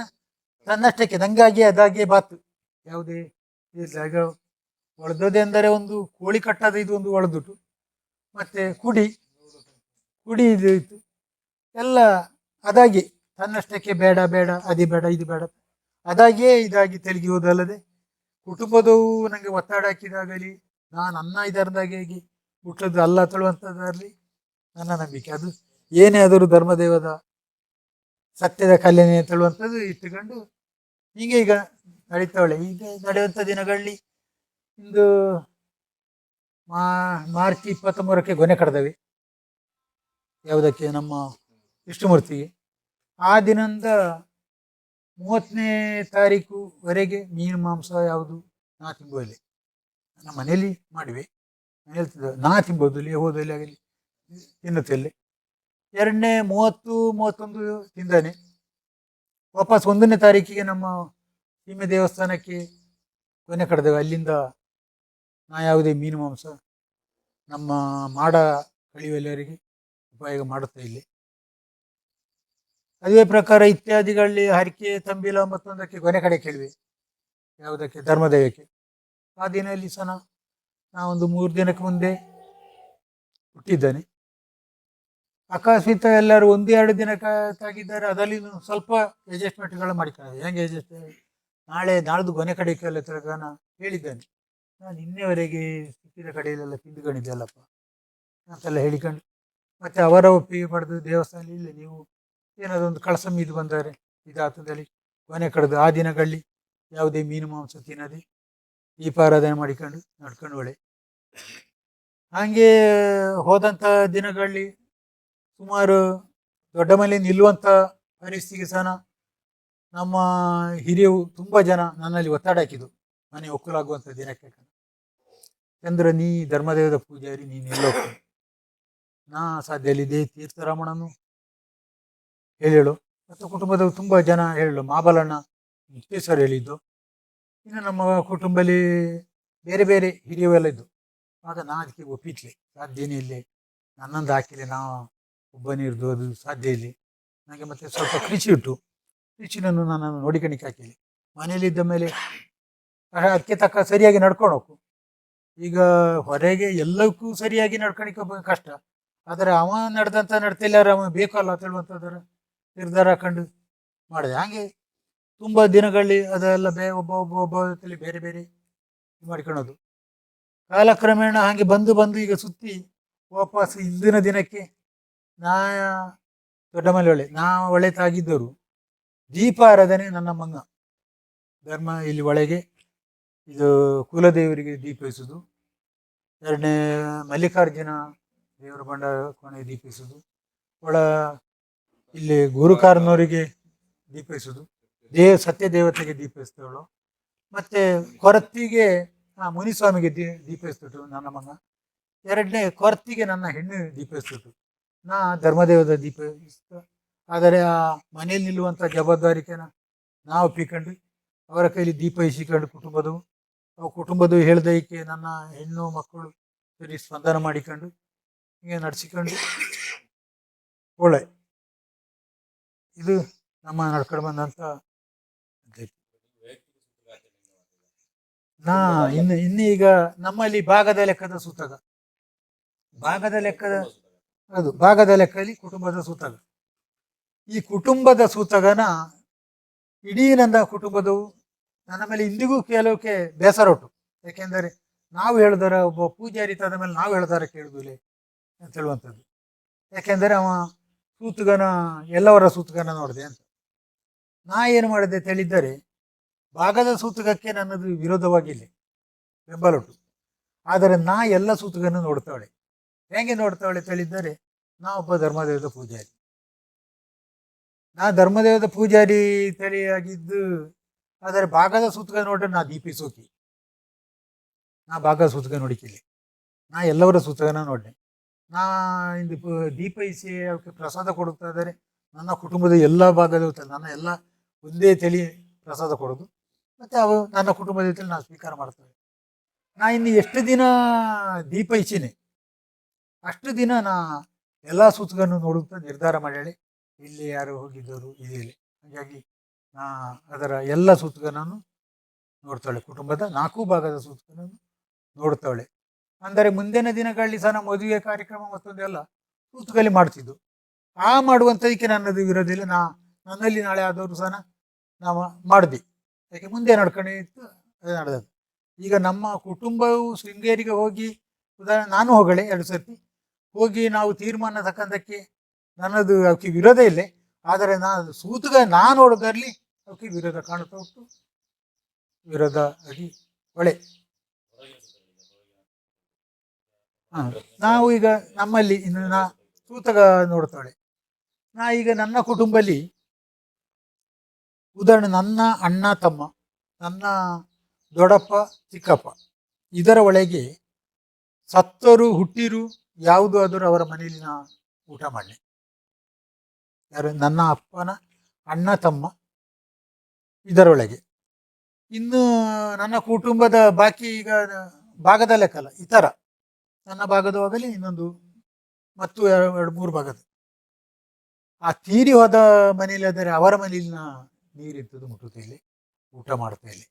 ತನ್ನಷ್ಟಕ್ಕೆ ನಂಗಾಗಿ ಅದಾಗೆ ಬಾತು. ಯಾವುದೇ ಇದ್ದಾಗ ಒಳ್ದೋದೆ ಅಂದರೆ ಒಂದು ಕೋಳಿ ಕಟ್ಟದ ಇದು ಒಂದು ಒಳ್ದುಟ್ಟು, ಮತ್ತು ಕುಡಿ ಇದು ಇತ್ತು ಎಲ್ಲ ಅದಾಗಿ ತನ್ನಷ್ಟಕ್ಕೆ ಬೇಡ ಬೇಡ ಅದು ಬೇಡ ಇದು ಬೇಡ ಅದಾಗಿಯೇ ಇದಾಗಿ ತೆಲುಗುವುದಲ್ಲದೆ ಕುಟುಂಬದವು ನನಗೆ ಒತ್ತಡ ಹಾಕಿದಾಗಲಿ ನಾನು ಅನ್ನ ಇದರದಾಗಿ ಹುಟ್ಟದ್ದು ಅಲ್ಲ ತಳುವಂಥದ್ದಾಗಲಿ ನನ್ನ ನಂಬಿಕೆ. ಅದು ಏನೇ ಆದರೂ ಧರ್ಮದೇವದ ಸತ್ಯದ ಕಲ್ಯಾಣ ತಳುವಂಥದ್ದು ಇಟ್ಟುಕೊಂಡು ಹೀಗೆ ಈಗ ನಡೀತಾವಳೆ. ಈಗ ನಡೆಯುವಂಥ ದಿನಗಳಲ್ಲಿ ಇಂದು ಮಾರ್ಚ್ 23ಕ್ಕೆ ಗೊನೆ ಕಡ್ದವೆ. ಯಾವುದಕ್ಕೆ, ನಮ್ಮ ವಿಷ್ಣುಮೂರ್ತಿಗೆ. ಆ ದಿನದಿಂದ 30ನೇ ತಾರೀಕುವರೆಗೆ ಮೀನು ಮಾಂಸ ಯಾವುದು ನಾ ತಿಂಬೋದಿಲ್ಲ. ನನ್ನ ಮನೆಯಲ್ಲಿ ಮಾಡಿವೆ, ಮನೇಲಿ ನಾ ತಿಂಬೋದು, ಇಲ್ಲಿ ಹೋದಲ್ಲಿ ಆಗಲಿ ತಿನ್ನುತ್ತಲ್ಲಿ. 2ನೇ 30, 31 ತಿಂದಾನೆ. ವಾಪಸ್ 1ನೇ ತಾರೀಕಿಗೆ ನಮ್ಮ ಸೀಮೆ ದೇವಸ್ಥಾನಕ್ಕೆ ಕೊನೆ ಕಡ್ದೇವೆ. ಅಲ್ಲಿಂದ ನಾ ಯಾವುದೇ ಮೀನು ಮಾಂಸ ನಮ್ಮ ಮಾಡ ಕಳಿಯುವವರಿಗೆ ಉಪಯೋಗ ಮಾಡುತ್ತಾ ಇಲ್ಲಿ. ಅದೇ ಪ್ರಕಾರ ಇತ್ಯಾದಿಗಳಲ್ಲಿ ಹರಿಕೆ ತಂಬಿಲ ಮತ್ತೊಂದಕ್ಕೆ ಕೊನೆ ಕಡೆ ಕೇಳಿವೆ. ಯಾವುದಕ್ಕೆ, ಧರ್ಮದೈವಕ್ಕೆ. ಆ ದಿನಲ್ಲಿ ಸಹ ನಾ ಒಂದು 3 ದಿನಕ್ಕೆ ಮುಂದೆ ಹುಟ್ಟಿದ್ದಾನೆ. ಅಕಸ್ಮಾತ್ ಎಲ್ಲರೂ 1-2 ದಿನಕ್ಕೆ ತಾಗಿದ್ದಾರೆ. ಅದರಲ್ಲಿ ಸ್ವಲ್ಪ ಅಡ್ಜಸ್ಟ್ಮೆಂಟ್ಗಳು ಮಾಡಿಕೊಳ್ಳೋದು. ಹೆಂಗೆ ಅಡ್ಜಸ್ಟ್, ನಾಳ್ದು ಕೊನೆ ಕಡೆಗೆಲ್ಲ ತಿರ್ಗಾನ ಹೇಳಿದ್ದಾನೆ. ನಾನು ಇನ್ನೆವರೆಗೆ ಸಿಕ್ಕಿದ ಕಡೆಯಲ್ಲೆಲ್ಲ ತಿಂದುಕೊಂಡಿದ್ದೆಲ್ಲಪ್ಪ ಅಂತೆಲ್ಲ ಹೇಳಿಕೊಂಡು, ಮತ್ತು ಅವರ ಒಪ್ಪಿಗೆ ಪಡೆದು ದೇವಸ್ಥಾನ ಇಲ್ಲ, ನೀವು ಏನಾದರೂ ಒಂದು ಕಳಸ ಮೀದು ಬಂದರೆ ಇದಾತದಲ್ಲಿ ಕೊನೆ ಕಡ್ದು ಆ ದಿನಗಳಲ್ಲಿ ಯಾವುದೇ ಮೀನು ಮಾಂಸ ತಿನ್ನದೆ ದೀಪಾರಾಧನೆ ಮಾಡಿಕೊಂಡು ನಡ್ಕೊಂಡು ಒಳ್ಳೆ. ಹಾಗೆ ಹೋದಂಥ ದಿನಗಳಲ್ಲಿ ಸುಮಾರು ದೊಡ್ಡ ಮನೆ ನಿಲ್ಲುವಂಥ ಪರಿಸ್ಥಿತಿಗೆ ಸಹ ನಮ್ಮ ಹಿರಿಯವು ತುಂಬ ಜನ ನನ್ನಲ್ಲಿ ಒತ್ತಡ ಹಾಕಿದ್ದು, ಮನೆ ಒಕ್ಕಲಾಗುವಂಥ ದಿನಕ್ಕೆ. ಚಂದ್ರ, ನೀ ಧರ್ಮದೇವದ ಪೂಜಾರಿ, ನೀನು ಎಲ್ಲೋಗ್ತು, ನಾ ಸಾಧ್ಯಲ್ಲಿದೆ ತೀರ್ಥರಾಮಣ್ಣನು ಹೇಳು, ಮತ್ತು ಕುಟುಂಬದ ತುಂಬ ಜನ ಹೇಳು, ಮಾಬಲಣ್ಣ ಮುಕ್ತೇಶ್ವರ ಹೇಳಿದ್ದು. ಇನ್ನು ನಮ್ಮ ಕುಟುಂಬದಲ್ಲಿ ಬೇರೆ ಬೇರೆ ಹಿರಿಯವೆಲ್ಲ ಇದ್ದು. ಆಗ ನಾ ಅದಕ್ಕೆ ಒಪ್ಪಿಟ್ಲೆ, ಸಾಧ್ಯನೇ ಇಲ್ಲಿ ನನ್ನೊಂದು ಹಾಕಿದೆ, ನಾ ಒಬ್ಬನೇ ಇರ್ದು ಅದು ಸಾಧ್ಯ ಇಲ್ಲಿ. ನನಗೆ ಮತ್ತೆ ಸ್ವಲ್ಪ ಕೃಷಿ ಉಂಟು, ಕೃಷಿನನ್ನು ನಾನು ನೋಡಿಕಣಿಕೆ ಹಾಕಿಲ್ಲ. ಮನೆಯಲ್ಲಿದ್ದ ಮೇಲೆ ಅದಕ್ಕೆ ತಕ್ಕ ಸರಿಯಾಗಿ ನಡ್ಕೊಳೋಕು. ಈಗ ಹೊರಗೆ ಎಲ್ಲಕ್ಕೂ ಸರಿಯಾಗಿ ನಡ್ಕೊಳಿಕ್ಕೆ ಕಷ್ಟ. ಆದರೆ ಅವ ನಡೆದಂಥ ನಡ್ತಿಲ್ಲಾರ ಅವ ಬೇಕಲ್ಲ ತಿಳುವಂಥದ್ರ ನಿರ್ಧಾರ ಹಾಕೊಂಡು ಮಾಡಿದೆ. ಹಾಗೆ ತುಂಬ ದಿನಗಳಲ್ಲಿ ಅದೆಲ್ಲ ಒಬ್ಬ ಬೇರೆ ಬೇರೆ ಮಾಡಿಕೊಳ್ಳೋದು. ಕಾಲಕ್ರಮೇಣ ಹಾಗೆ ಬಂದು ಈಗ ಸುತ್ತಿ ವಾಪಸ್ ಇಂದಿನ ದಿನಕ್ಕೆ ನಾ ದೊಡ್ಡ ಮಲೆ ಒಳ್ಳೆ ನಾ ಒಳ್ಳೆತಾಗಿದ್ದರು. ದೀಪಾರಾಧನೆ ನನ್ನ ಮಂಗ ಧರ್ಮ ಇಲ್ಲಿ ಒಳಗೆ ಇದು ಕುಲದೇವರಿಗೆ ದೀಪಿಸುವುದು, 2ನೇ ಮಲ್ಲಿಕಾರ್ಜುನ ದೇವರ ಬಂಡ ಕೊನೆಗೆ ದೀಪಿಸುವುದು, ಇಲ್ಲಿ ಗುರುಕಾರನವರಿಗೆ ದೀಪಿಸುವುದು, ಸತ್ಯ ದೇವತೆಗೆ ದೀಪಿಸ್ತವಳು, ಮತ್ತೆ ಕೊರತ್ತಿಗೆ ಮುನಿಸ್ವಾಮಿಗೆ ದೀಪಿಸ್ತಿಟ್ಟು ನನ್ನ ಮಗ. 2ನೇ ಕೊರತ್ತಿಗೆ ನನ್ನ ಹೆಣ್ಣು ದೀಪಿಸ್ತಿತ್ತು. ನಾ ಧರ್ಮದೇವದ ದೀಪಿಸ್ತ. ಆದರೆ ಆ ಮನೆಯಲ್ಲಿ ನಿಲ್ಲುವಂಥ ಜವಾಬ್ದಾರಿಕೆನ ನಾವು ಒಪ್ಪಿಕೊಂಡು ಅವರ ಕೈಲಿ ದೀಪ ಇಸಿಕೊಂಡು ಕುಟುಂಬದವು ಹೇಳ್ದೈಕೆ ನನ್ನ ಹೆಣ್ಣು ಮಕ್ಕಳು ಸರಿ ಸ್ಪಂದನ ಮಾಡಿಕೊಂಡು ಹೀಗೆ ನಡೆಸಿಕೊಂಡು ಒಳ್ಳೆ ಇದು ನಮ್ಮ ನಡ್ಕೊಂಡು ಬಂದಂಥ. ಇನ್ನು ಈಗ ನಮ್ಮಲ್ಲಿ ಭಾಗದ ಲೆಕ್ಕದ ಸೂತಕ, ಭಾಗದ ಲೆಕ್ಕದಲ್ಲಿ ಕುಟುಂಬದ ಸೂತಕ. ಈ ಕುಟುಂಬದ ಸೂತಕನ ಇಡೀ ನನ್ನ ಕುಟುಂಬದವು ನನ್ನ ಮೇಲೆ ಇಂದಿಗೂ ಕೆಲವಕ್ಕೆ ಬೇಸರ ಉಂಟು. ಯಾಕೆಂದರೆ ನಾವು ಹೇಳಿದಾರ, ಒಬ್ಬ ಪೂಜಾರಿ ಆದ ಮೇಲೆ ನಾವು ಹೇಳಿದಾರ ಕೇಳುದಿಲ್ಲ ಅಂತ ಹೇಳುವಂಥದ್ದು. ಯಾಕೆಂದರೆ ಅವ ಸೂತಕನ ಎಲ್ಲವರ ಸೂತಕನ ನೋಡಿದೆ ಅಂತ. ನಾ ಏನು ಮಾಡಿದೆ ತಿಳಿದರೆ, ಭಾಗದ ಸೂತಕಕ್ಕೆ ನನ್ನದು ವಿರೋಧವಾಗಿಲ್ಲ, ಬೆಂಬಲ ಉಂಟು. ಆದರೆ ನಾ ಎಲ್ಲ ಸೂತಕನ್ನು ನೋಡ್ತಾಳೆ. ಹೇಗೆ ನೋಡ್ತಾಳೆ ತಿಳಿದರೆ, ನಾ ಒಬ್ಬ ಧರ್ಮದೇವದ ಪೂಜಾರಿ. ನಾ ಧರ್ಮದೇವದ ಪೂಜಾರಿ ತಳಿಯಾಗಿದ್ದು, ಆದರೆ ಭಾಗದ ಸೂತಕ ನೋಡ್ರೆ ನಾ ದೀಪಿ ಸೋಕಿ, ನಾ ಭಾಗದ ಸೂತಕ ನೋಡಿಕಿಲ್ಲ, ನಾ ಎಲ್ಲವರ ಸೂತಕನ ನೋಡಿದೆ. ನಾ ಇಂದು ದೀಪ ಇಸಿ ಅವಕ್ಕೆ ಪ್ರಸಾದ ಕೊಡುತ್ತಾ ಇದ್ದಾರೆ. ನನ್ನ ಕುಟುಂಬದ ಎಲ್ಲ ಭಾಗದ ನನ್ನ ಎಲ್ಲ ಒಂದೇ ತಳಿ ಪ್ರಸಾದ ಕೊಡೋದು, ಮತ್ತು ಅವು ನನ್ನ ಕುಟುಂಬದ ಜೊತೆ ನಾವು ಸ್ವೀಕಾರ ಮಾಡ್ತೇವೆ. ನಾ ಇನ್ನು ಎಷ್ಟು ದಿನ ದೀಪ ಇಚ್ಚಿನಿ ಅಷ್ಟು ದಿನ ನಾ ಎಲ್ಲ ಸೂತಕನ್ನು ನೋಡುತ್ತಾ ನಿರ್ಧಾರ ಮಾಡಿ ಇಲ್ಲಿ ಯಾರು ಹೋಗಿದ್ದರು ಇದೆಯಲ್ಲಿ. ಹಾಗಾಗಿ ನಾ ಅದರ ಎಲ್ಲ ಸೂತಕನನ್ನು ನೋಡ್ತಾಳೆ, ಕುಟುಂಬದ 4 ಭಾಗದ ಸೂತಕನನ್ನು ನೋಡ್ತಾಳೆ. ಅಂದರೆ ಮುಂದಿನ ದಿನಗಳಲ್ಲಿ ಸಹ ನಮ್ಮ ಮದುವೆ ಕಾರ್ಯಕ್ರಮ ಮತ್ತೊಂದೆಲ್ಲ ಸೂತಕಲ್ಲಿ ಮಾಡ್ತಿದ್ದು. ಆ ಮಾಡುವಂಥದಕ್ಕೆ ನನ್ನದು ವಿರೋಧ ಇಲ್ಲ. ನನ್ನಲ್ಲಿ ನಾಳೆ ಆದವರು ಸಹ ನಾವು ಮಾಡಿದ್ವಿ, ಯಾಕೆ ಮುಂದೆ ನಡ್ಕೊಂಡಿತ್ತು ಅದೇ ನಡೆದದ್ದು. ಈಗ ನಮ್ಮ ಕುಟುಂಬವು ಶೃಂಗೇರಿಗೆ ಹೋಗಿ, ಉದಾಹರಣೆ ನಾನು ಹೋಗಳೆ 2 ಸರ್ತಿ ಹೋಗಿ ನಾವು ತೀರ್ಮಾನ ತಕ್ಕಂಥಕ್ಕೆ ನನ್ನದು ಅವಕ್ಕೆ ವಿರೋಧ ಇಲ್ಲ. ಆದರೆ ನಾನು ಸೂತಕ ನಾನು ನೋಡೋದ್ರಲ್ಲಿ ಅವಕ್ಕೆ ವಿರೋಧ ಕಾಣುತ್ತಾ ಉಂಟು, ವಿರೋಧ ಆಗಿ ಒಳ್ಳೆ. ಹಾಂ, ನಾವು ಈಗ ನಮ್ಮಲ್ಲಿ ಇನ್ನು ನಾ ಸೂತಕ ನೋಡ್ತಾಳೆ. ನಾ ಈಗ ನನ್ನ ಕುಟುಂಬದಲ್ಲಿ ಉದಾಹರಣೆ ನನ್ನ ಅಣ್ಣ ತಮ್ಮ, ನನ್ನ ದೊಡ್ಡಪ್ಪ ಚಿಕ್ಕಪ್ಪ, ಇದರ ಒಳಗೆ ಸತ್ತರು ಹುಟ್ಟಿರು ಯಾವುದು ಆದರೂ ಅವರ ಮನೆಯಲ್ಲಿ ನಾ ಊಟ ಮಾಡಲಿ. ಯಾರು? ನನ್ನ ಅಪ್ಪನ ಅಣ್ಣ ತಮ್ಮ ಇದರೊಳಗೆ. ಇನ್ನು ನನ್ನ ಕುಟುಂಬದ ಬಾಕಿ ಈಗ ಭಾಗದ ಲೆಕ್ಕಲ್ಲ, ಇತರ ನನ್ನ ಭಾಗದ ಆಗಲಿ ಇನ್ನೊಂದು ಮತ್ತು 2-3 ಭಾಗದ ಆ ತೀರಿ ಹೋದ ಮನೆಯಲ್ಲಿ ಆದರೆ ಅವರ ಮನೆಯಲ್ಲಿ ನಾ ನೀರಿದ್ದದ್ದು ಮುಟ್ಟುತ್ತಾ ಇಲ್ಲಿ, ಊಟ ಮಾಡ್ತಾ ಇಲ್ಲಿ,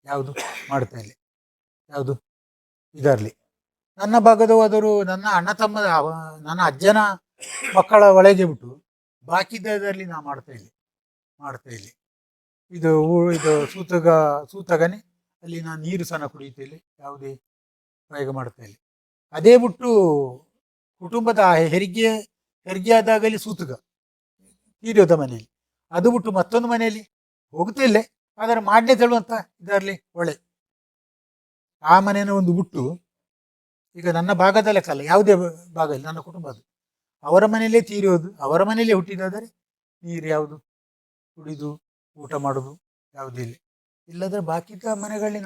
ಯಾವುದು ಮಾಡ್ತಾ ಇಲ್ಲಿ, ಯಾವುದು ಇದರಲ್ಲಿ. ನನ್ನ ಭಾಗದವಾದರೂ ನನ್ನ ಅಣ್ಣ ತಮ್ಮ ನನ್ನ ಅಜ್ಜನ ಮಕ್ಕಳ ಒಳಗೆ ಬಿಟ್ಟು ಬಾಕಿದ್ದರಲ್ಲಿ ನಾ ಮಾಡ್ತಾ ಇಲ್ಲಿ. ಇದು ಸೂತಗನೆ ಅಲ್ಲಿ ನಾನು ನೀರು ಸಹ ಕುಡಿಯುತ್ತಾ ಇಲ್ಲಿ, ಯಾವುದೇ ಪ್ರಯೋಗ ಮಾಡ್ತಾ ಇಲ್ಲಿ. ಅದೇ ಬಿಟ್ಟು ಕುಟುಂಬದ ಹೆರಿಗೆ ಆದಾಗಲಿ ಸೂತಕ ತೀರಿಯೋದ ಮನೆಯಲ್ಲಿ, ಅದು ಬಿಟ್ಟು ಮತ್ತೊಂದು ಮನೆಯಲ್ಲಿ ಹೋಗ್ತಾ ಇಲ್ಲೇ, ಆದರೆ ಮಾಡಲೇ ತೆಳುವಂತ ಇದರಲ್ಲಿ ಒಳ್ಳೆ ಆ ಮನೆಯನ್ನು ಒಂದು ಬಿಟ್ಟು ಈಗ ನನ್ನ ಭಾಗದ ಲೆಕ್ಕಲ್ಲ, ಯಾವುದೇ ಭಾಗ ಇಲ್ಲ ನನ್ನ ಕುಟುಂಬದ್ದು, ಅವರ ಮನೆಯಲ್ಲೇ ತೀರಿಯೋದು, ಅವರ ಮನೆಯಲ್ಲೇ ಹುಟ್ಟಿದಾದರೆ ನೀರು ಯಾವುದು ಕುಡಿದು ಊಟ ಮಾಡೋದು ಯಾವುದೂ ಇಲ್ಲ. ಇಲ್ಲದ್ರೆ ಬಾಕಿದ ಮನೆಗಳಲ್ಲಿ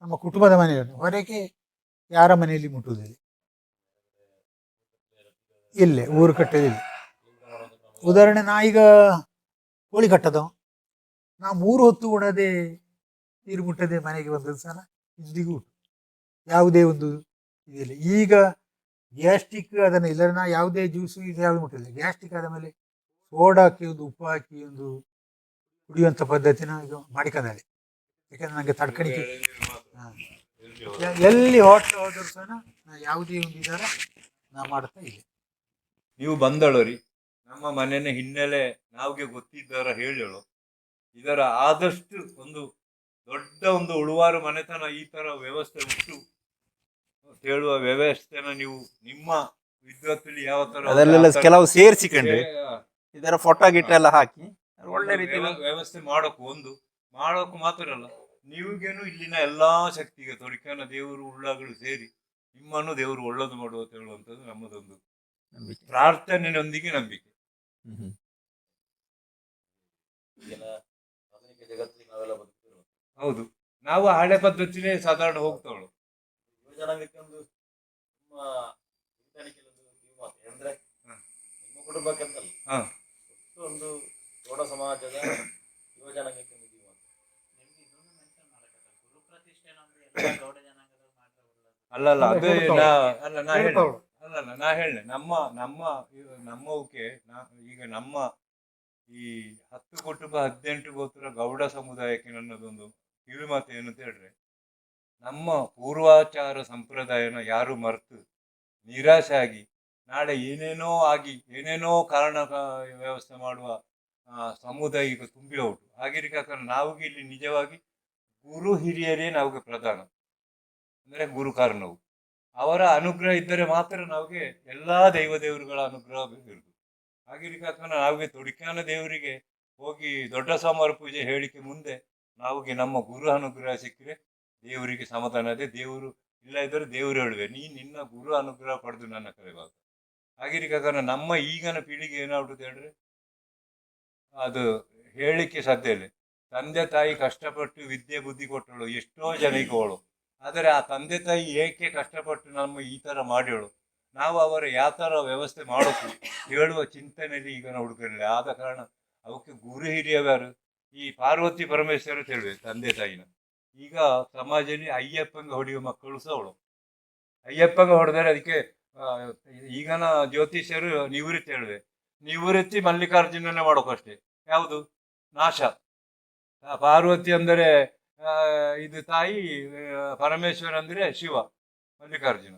ನಮ್ಮ ಕುಟುಂಬದ ಮನೆಯಲ್ಲಿ ಹೊರಗೆ ಯಾರ ಮನೆಯಲ್ಲಿ ಮುಟ್ಟುವುದಿಲ್ಲ. ಇಲ್ಲೇ ಊರು ಕಟ್ಟೋದಿಲ್ಲ. ಉದಾಹರಣೆ ನಾ ಈಗ ಕೋಳಿ ಕಟ್ಟದವ, ನಾ 3 ಹೊತ್ತು ಉಣದೆ ನೀರು ಮುಟ್ಟದೆ ಮನೆಗೆ ಬಂದದ್ದು ಸಹ ಇಂದಿಗೂ ಯಾವುದೇ ಒಂದು ಇದಿಲ್ಲ. ಈಗ ಗ್ಯಾಸ್ಟಿಕ್ ಅದನ್ನು ಇಲ್ಲದ್ರೆ ನಾ ಯಾವುದೇ ಜ್ಯೂಸು ಇದು ಯಾವುದು ಮುಟ್ಟಿಲ್ಲ. ಗ್ಯಾಸ್ಟಿಕ್ ಆದ ಮೇಲೆ ಸೋಡಾ ಹಾಕಿ ಒಂದು ಉಪ್ಪು ಹಾಕಿ ಒಂದು ಕುಡಿಯುವಂಥ ಪದ್ಧತಿನ ಈಗ ಮಾಡಿಕೊಂಡಾಳೆ. ಯಾಕಂದ್ರೆ ನನಗೆ ತಡ್ಕಣಿಕೆ ಎಲ್ಲಿ ಹೋಟ್ಲ್ ಹೋದರೂ ಸಹ ನಾ ಯಾವುದೇ ಒಂದು ಇದರ ನಾ ಮಾಡ್ತಾ ಇಲ್ಲ. ನೀವು ಬಂದಳರಿ ನಮ್ಮ ಮನೆಯ ಹಿನ್ನೆಲೆ ನಾವ್ಗೆ ಗೊತ್ತಿದ್ದಾರ ಹೇಳಳು. ಇದರ ಆದಷ್ಟು ಒಂದು ದೊಡ್ಡ ಒಂದು ಉಳುವಾರು ಮನೆತನ ಈ ತರ ವ್ಯವಸ್ಥೆ ಉಂಟು ಹೇಳುವ ವ್ಯವಸ್ಥೆನ ನೀವು ನಿಮ್ಮ ವಿದ್ವತ್ತಲ್ಲಿ ಯಾವ ತರ ಅದರಲ್ಲೆಲ್ಲ ಕೆಲವು ಸೇರಿಸಿಕೊಂಡ್ರೆ ಇದರ ಫೋಟೋ ಗಿಟ್ಟ ಎಲ್ಲ ಹಾಕಿ ಒಳ್ಳೆ ರೀತಿ ವ್ಯವಸ್ಥೆ ಮಾಡೋಕು ಮಾತ್ರ ಅಲ್ಲ, ನೀವಿಗೇನು ಇಲ್ಲಿನ ಎಲ್ಲಾ ಶಕ್ತಿಗೆ ತೊಡಕನ ದೇವರು ಉಳ್ಳಾಗಳು ಸೇರಿ ನಿಮ್ಮನ್ನು ದೇವರು ಒಳ್ಳೇದು ಮಾಡುವ ಹೇಳುವಂಥದ್ದು ನಮ್ಮದೊಂದು ಪ್ರಾರ್ಥನೆಯೊಂದಿಗೆ ನಂಬಿಕೆ. ಹೌದು, ನಾವು ಹಳೆ ಪದ್ಧತಿನೇ ಸಾಧಾರಣ ಹೋಗ್ತಾವಳು. ನಿಮ್ಮ ಕುಟುಂಬಕ್ಕೆಂತಲ್ಲ, ಒಂದು ದೊಡ್ಡ ಸಮಾಜದ ಯುವಜನಾಂಗಕ್ಕೆ ಅಲ್ಲಲ್ಲ ಅದು ನಾ ಹೇಳ ನಮ್ಮವಕ್ಕೆ ಈಗ ನಮ್ಮ ಈ 10 ಕುಟುಂಬ 18 ಗೋತ್ರ ಗೌಡ ಸಮುದಾಯಕ್ಕೆ ನನ್ನದೊಂದು ಕಿವಿಮಾತು ಏನಂತ ಹೇಳಿದ್ರೆ, ನಮ್ಮ ಪೂರ್ವಾಚಾರ ಸಂಪ್ರದಾಯನ ಯಾರು ಮರೆತು ನಿರಾಶೆ ಆಗಿ ನಾಳೆ ಏನೇನೋ ಆಗಿ ಏನೇನೋ ಕಾರಣ ವ್ಯವಸ್ಥೆ ಮಾಡುವ ಸಮುದಾಯ ಈಗ ತುಂಬಿ ಉಂಟು. ಹಾಗಿರ್ಬೇಕಾದ್ರೆ ನಾವಿಗೆ ಇಲ್ಲಿ ನಿಜವಾಗಿ ಗುರು ಹಿರಿಯರೇ ನಾವಿಗೆ ಪ್ರಧಾನ, ಅಂದ್ರೆ ಗುರು ಕಾರಣವು ಅವರ ಅನುಗ್ರಹ ಇದ್ದರೆ ಮಾತ್ರ ನಾವಿಗೆ ಎಲ್ಲಾ ದೇವರುಗಳ ಅನುಗ್ರಹ ಇರುವುದು. ಹಾಗಿರ್ಬೇಕಾದ್ರೆ ನಾವಿಗೆ ತೊಡಿಕಾನ ದೇವರಿಗೆ ಹೋಗಿ ದೊಡ್ಡ ಸೋಮವಾರ ಪೂಜೆ ಹೇಳಿಕೆ ಮುಂದೆ ನಾವಿಗೆ ನಮ್ಮ ಗುರು ಅನುಗ್ರಹ ಸಿಕ್ಕರೆ ದೇವರಿಗೆ ಸಮಾಧಾನ ಅದೇ. ದೇವರು ಇಲ್ಲ ಇದ್ದರೆ ದೇವರು ಹೇಳುವೆ ನಿನ್ನ ಗುರು ಅನುಗ್ರಹ ಪಡೆದು ನನ್ನ ಕರೆವಾಗ. ಹಾಗಿರ್ಬೇಕಾದ್ರೆ ನಮ್ಮ ಈಗಿನ ಪೀಳಿಗೆ ಏನಾಗ್ಬಿಡುತ್ತೆ ಹೇಳಿದ್ರೆ ಅದು ಹೇಳಿಕ್ಕೆ ಸಾಧ್ಯ ಇಲ್ಲ. ತಂದೆ ತಾಯಿ ಕಷ್ಟಪಟ್ಟು ವಿದ್ಯೆ ಬುದ್ಧಿ ಕೊಟ್ಟಳು, ಎಷ್ಟೋ ಜನಕ್ಕೆ ಅವಳು. ಆದರೆ ಆ ತಂದೆ ತಾಯಿ ಏಕೆ ಕಷ್ಟಪಟ್ಟು ನಮ್ಮ ಈ ತರ ಮಾಡ್ಯಳು, ನಾವು ಅವರ ಯಾವ ತರ ವ್ಯವಸ್ಥೆ ಮಾಡೋದು ಹೇಳುವ ಚಿಂತನೆಯಲ್ಲಿ ಈಗ ಹುಡುಗರಿಲ್ಲ. ಆದ ಕಾರಣ ಅವಕ್ಕೆ ಗುರು ಹಿರಿಯವರು ಈ ಪಾರ್ವತಿ ಪರಮೇಶ್ವರ ತಿಳಿವೆ ತಂದೆ ತಾಯಿನ. ಈಗ ಸಮಾಜದಲ್ಲಿ ಅಯ್ಯಪ್ಪಂಗೆ ಹೊಡೆಯುವ ಮಕ್ಕಳು ಸಹ ಅವಳು. ಅಯ್ಯಪ್ಪಂಗೆ ಹೊಡೆದರೆ ಅದಕ್ಕೆ ಈಗನ ಜ್ಯೋತಿಷ್ಯರು ನಿವೃತ್ತಿ ಹೇಳಿದೆ. ನಿವೃತ್ತಿ ಮಲ್ಲಿಕಾರ್ಜುನನೇ ಮಾಡೋಕಷ್ಟೇ. ಯಾವುದು ನಾಶ. ಪಾರ್ವತಿ ಅಂದರೆ ಇದು ತಾಯಿ, ಪರಮೇಶ್ವರ ಅಂದರೆ ಶಿವ, ಮಲ್ಲಿಕಾರ್ಜುನ.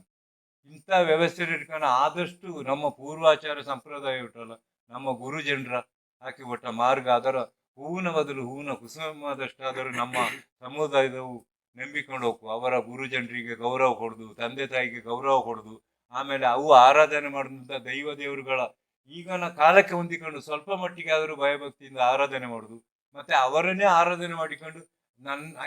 ಇಂಥ ವ್ಯವಸ್ಥೆ ಇಟ್ಕೊಂಡು ಆದಷ್ಟು ನಮ್ಮ ಪೂರ್ವಾಚಾರ ಸಂಪ್ರದಾಯ ಉಂಟಲ್ಲ, ನಮ್ಮ ಗುರುಜನರ ಹಾಕಿ ಕೊಟ್ಟ ಮಾರ್ಗ, ಅದರ ಹೂವಿನ ಬದಲು ಹೂವಿನ ಕುಸುಮದಷ್ಟಾದರೂ ನಮ್ಮ ಸಮುದಾಯದವು ನಂಬಿಕೊಂಡು ಹೋಗು. ಅವರ ಗುರುಜನರಿಗೆ ಗೌರವ ಕೊಡುದು, ತಂದೆ ತಾಯಿಗೆ ಗೌರವ ಕೊಡುದು, ಆಮೇಲೆ ಅವು ಆರಾಧನೆ ಮಾಡಿದಂಥ ದೈವ ದೇವರುಗಳ ಈಗಿನ ಕಾಲಕ್ಕೆ ಹೊಂದಿಕೊಂಡು ಸ್ವಲ್ಪ ಮಟ್ಟಿಗೆ ಆದರೂ ಭಯಭಕ್ತಿಯಿಂದ ಆರಾಧನೆ ಮಾಡುದು. ಮತ್ತೆ ಅವರನ್ನೇ ಆರಾಧನೆ ಮಾಡಿಕೊಂಡು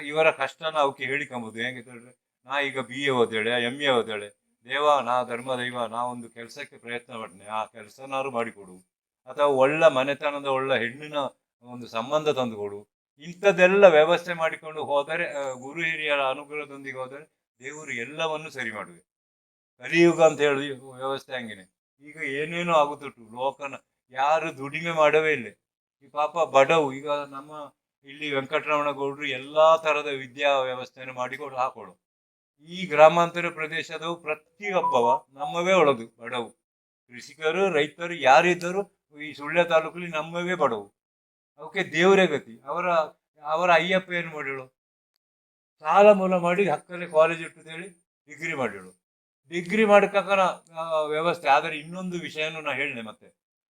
ಇವರ ಕಷ್ಟನ ಅವಕ್ಕೆ ಹೇಳಿಕೊಂಬೋದು. ಹೇಗೆ ಹೇಳಿದ್ರೆ, ನಾ ಈಗ BA ಓದಾಳೆ, MA ಓದಾಳೆ, ದೇವ ನಾ ಧರ್ಮ ದೈವ ನಾ ಒಂದು ಕೆಲಸಕ್ಕೆ ಪ್ರಯತ್ನ ಪಡ್ನೆ, ಆ ಕೆಲಸನಾರು ಮಾಡಿಕೊಡು. ಅಥವಾ ಒಳ್ಳೆ ಮನೆತನದ ಒಳ್ಳೆ ಹೆಣ್ಣಿನ ಒಂದು ಸಂಬಂಧ ತಂದುಕೊಡು. ಇಂಥದ್ದೆಲ್ಲ ವ್ಯವಸ್ಥೆ ಮಾಡಿಕೊಂಡು ಹೋದರೆ, ಗುರು ಹಿರಿಯರ ಅನುಗ್ರಹದೊಂದಿಗೆ ಹೋದರೆ ದೇವರು ಎಲ್ಲವನ್ನು ಸರಿ ಮಾಡುವೆ. ಕಲಿಯುಗ ಅಂತ ಹೇಳಿ ವ್ಯವಸ್ಥೆ ಹಂಗೇನೆ. ಈಗ ಏನೇನೋ ಆಗುತ್ತುಂಟು ಲೋಕನ, ಯಾರು ದುಡಿಮೆ ಮಾಡವೇ ಇಲ್ಲ. ಈ ಪಾಪ ಬಡವು, ಈಗ ನಮ್ಮ ಇಲ್ಲಿ ವೆಂಕಟರಮಣ ಗೌಡ್ರು ಎಲ್ಲಾ ತರದ ವಿದ್ಯಾ ವ್ಯವಸ್ಥೆಯನ್ನು ಮಾಡಿಕೊಂಡು ಹಾಕೊಳ್ಳು. ಈ ಗ್ರಾಮಾಂತರ ಪ್ರದೇಶದವು ಪ್ರತಿಯೊಬ್ಬವ ನಮ್ಮವೇ ಒಳದು ಬಡವು. ಕೃಷಿಕರು ರೈತರು ಯಾರಿದ್ದರೂ ಈ ಸುಳ್ಯ ತಾಲೂಕಲ್ಲಿ ನಮ್ಮವೇ ಬಡವು. ಅವಕ್ಕೆ ದೇವರೇ ಗತಿ. ಅವರ ಅಯ್ಯಪ್ಪ ಏನು ಮಾಡಿಳು, ಸಾಲ ಮೂಲ ಮಾಡಿ ಹಕ್ಕಲೆ ಕಾಲೇಜ್ ಇಟ್ಟು ಹೇಳಿ ಡಿಗ್ರಿ ಮಾಡಿಳು. ಡಿಗ್ರಿ ಮಾಡಕ್ಕನ ವ್ಯವಸ್ಥೆ. ಆದರೆ ಇನ್ನೊಂದು ವಿಷಯನೂ ನಾ ಹೇಳಿದೆ, ಮತ್ತೆ